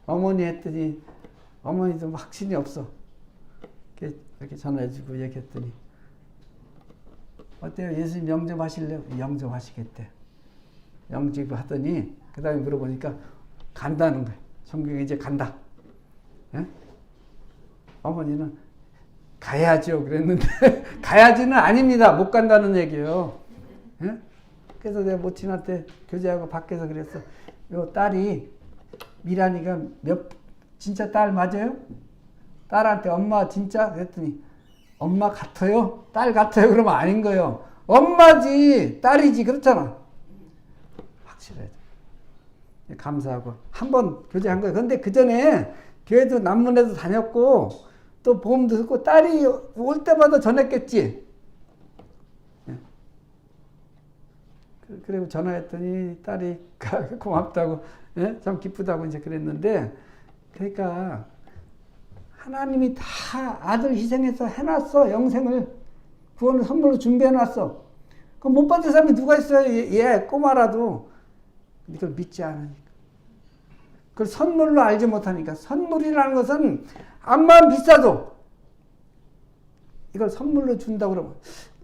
어머니 했더니 어머니도 확신이 없어. 이렇게 전화해주고 얘기했더니 어때요? 예수님 영접하실래요? 영접하시겠대. 영접하더니 그 다음에 물어보니까 간다는 거예요. 성경에 이제 간다. 예? 어머니는 가야죠 그랬는데 가야지는 아닙니다. 못 간다는 얘기예요. 예? 그래서 내가 모친한테 교제하고 밖에서 그랬어. 요 딸이 미란이가 진짜 딸 맞아요? 딸한테 엄마 진짜? 그랬더니 엄마 같아요? 딸 같아요? 그러면 아닌 거예요. 엄마지 딸이지 그렇잖아. 확실해야 돼. 감사하고 한 번 교제한 거예요. 근데 그 전에 교회도 남문에도 다녔고 또 보험도 듣고 딸이 올 때마다 전했겠지. 그리고 전화했더니 딸이 고맙다고 예? 참 기쁘다고 이제 그랬는데 그러니까 하나님이 다 아들 희생해서 해놨어. 영생을 구원을 선물로 준비해놨어. 그럼 못 받은 사람이 누가 있어요? 얘 꼬마라도. 이걸 믿지 않으니까. 그걸 선물로 알지 못하니까. 선물이라는 것은 암만 비싸도 이걸 선물로 준다고 그러면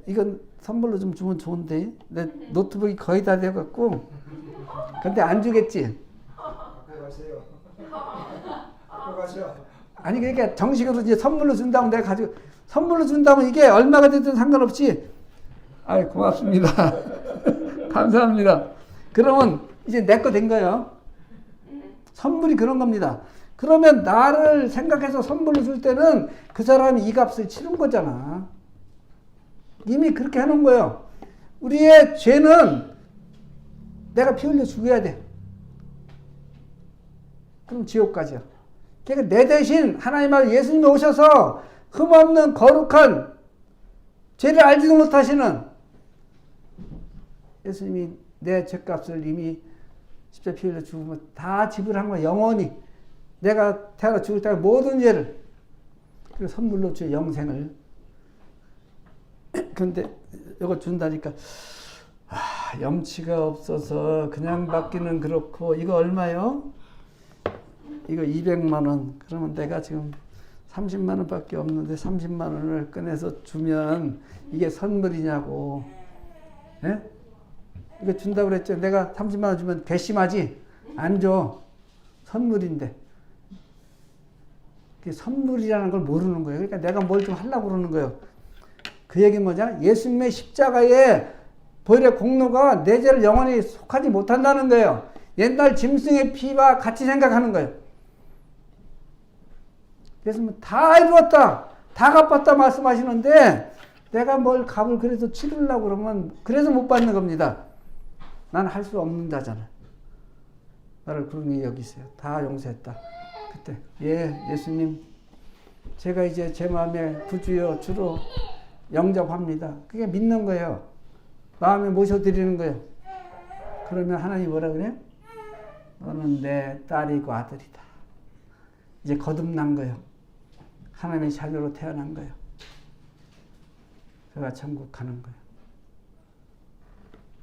이건 선물로 좀 주면 좋은데 내 노트북이 거의 다 돼갖고 근데 안 주겠지. 갖고 가세요. 갖고 가셔. 아니 그러니까 정식으로 이제 선물로 준다면 내가 가지고 선물로 준다면 이게 얼마가 됐든 상관없이 아이 고맙습니다. 감사합니다. 그러면 이제 내 거 된 거예요. 선물이 그런 겁니다. 그러면 나를 생각해서 선물로 줄 때는 그 사람이 이 값을 치른 거잖아. 이미 그렇게 해놓은 거예요. 우리의 죄는 내가 피 흘려 죽여야 돼. 그럼 지옥 가죠. 그러니까 내 대신 하나님 말 예수님이 오셔서 흠없는 거룩한 죄를 알지도 못하시는 예수님이 내 죄값을 이미 십자가 피 흘려 죽으면 다 지불한 거야. 영원히 내가 태어나 죽을 때 모든 죄를 그리고 선물로 주 영생을. 그런데 이거 준다니까 염치가 없어서 그냥 받기는 그렇고 이거 얼마요? 이거 200만 원. 그러면 내가 지금 30만 원밖에 없는데 30만 원을 꺼내서 주면 이게 선물이냐고. 예? 이거 준다고 그랬죠. 내가 30만 원 주면 괘씸하지? 안 줘. 선물인데. 그게 선물이라는 걸 모르는 거예요. 그러니까 내가 뭘 좀 하려고 그러는 거예요. 그 얘기는 뭐냐? 예수님의 십자가의 보혈의 공로가 내 죄를 영원히 속하지 못한다는 거예요. 옛날 짐승의 피와 같이 생각하는 거예요. 그래서 다 이루었다, 다 갚았다 말씀하시는데 내가 뭘 값을 그래서 치르려고 그러면 그래서 못 받는 겁니다. 나는 할 수 없는 자잖아. 나를 그러니 여기세요. 다 용서했다. 그때 예수님 제가 이제 제 마음에 구주여 주로 영접합니다. 그게 믿는 거예요. 마음에 모셔드리는 거예요. 그러면 하나님 뭐라 그래요? 너는 내 딸이고 아들이다. 이제 거듭난 거예요. 하나님의 자녀로 태어난 거예요. 그가 천국 가는 거예요.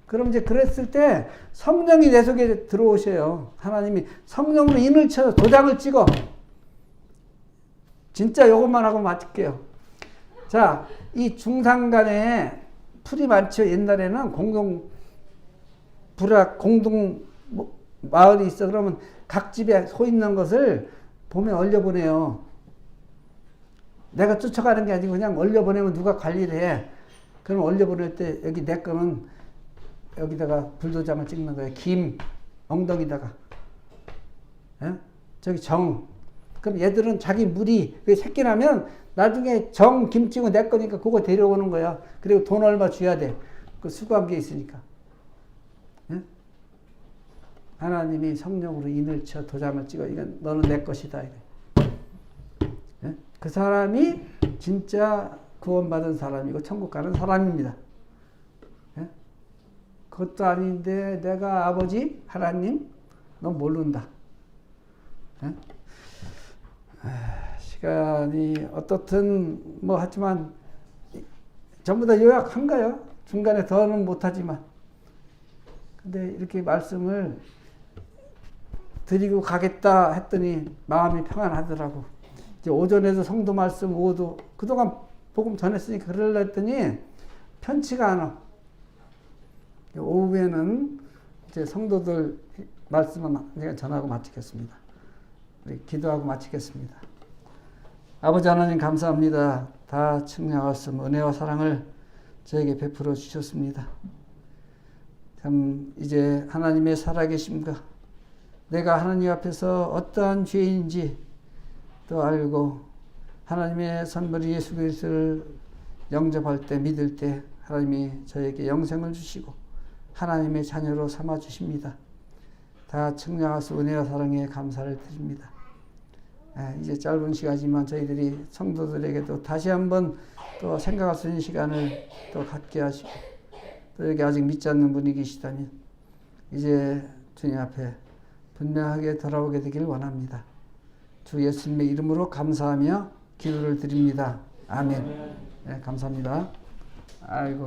그럼 이제 그랬을 때 성령이 내 속에 들어오셔요. 하나님이 성령으로 인을 쳐 도장을 찍어. 진짜 요것만 하고 마칠게요. 자, 이 중상간에 풀이 많죠. 옛날에는 공동 마을이 있어. 그러면 각 집에 소 있는 것을 봄에 얼려보내요. 내가 쫓아가는 게 아니고 그냥 얼려보내면 누가 관리를 해. 그럼 얼려보낼 때 여기 내 거는 여기다가 불도장을 찍는 거예요. 김 엉덩이다가. 예? 저기 정. 그럼 얘들은 자기 물이 새끼 나면 나중에 정 김 찍고 내 거니까 그거 데려오는 거야. 그리고 돈 얼마 줘야 돼. 그 수고한 게 있으니까. 예? 하나님이 성령으로 인을 쳐 도장을 찍어. 이건 너는 내 것이다. 이래. 예? 그 사람이 진짜 구원받은 사람이고 천국 가는 사람입니다. 예? 그것도 아닌데 내가 아버지 하나님 넌 모른다. 예? 시간이 어떻든 뭐 하지만 전부 다 요약한가요? 중간에 더는 못하지만 근데 이렇게 말씀을 드리고 가겠다 했더니 마음이 평안하더라고. 이제 오전에도 성도 말씀 오후도 그동안 복음 전했으니까 그러려 했더니 편치가 않아. 오후에는 이제 성도들 말씀은 제가 전하고 마치겠습니다. 우리 기도하고 마치겠습니다. 아버지 하나님 감사합니다. 다 측량하신 은혜와 사랑을 저에게 베풀어 주셨습니다. 참 이제 하나님의 살아계심과 내가 하나님 앞에서 어떠한 죄인지 또 알고 하나님의 선물 예수 그리스도를 영접할 때 믿을 때 하나님이 저에게 영생을 주시고 하나님의 자녀로 삼아 주십니다. 다 측량하신 은혜와 사랑에 감사를 드립니다. 이제 짧은 시간이지만 저희들이 성도들에게도 다시 한번 또 생각할 수 있는 시간을 또 갖게 하시고 또 여기 아직 믿지 않는 분이 계시다면 이제 주님 앞에 분명하게 돌아오게 되기를 원합니다. 주 예수님의 이름으로 감사하며 기도를 드립니다. 아멘. 네, 감사합니다. 아이고.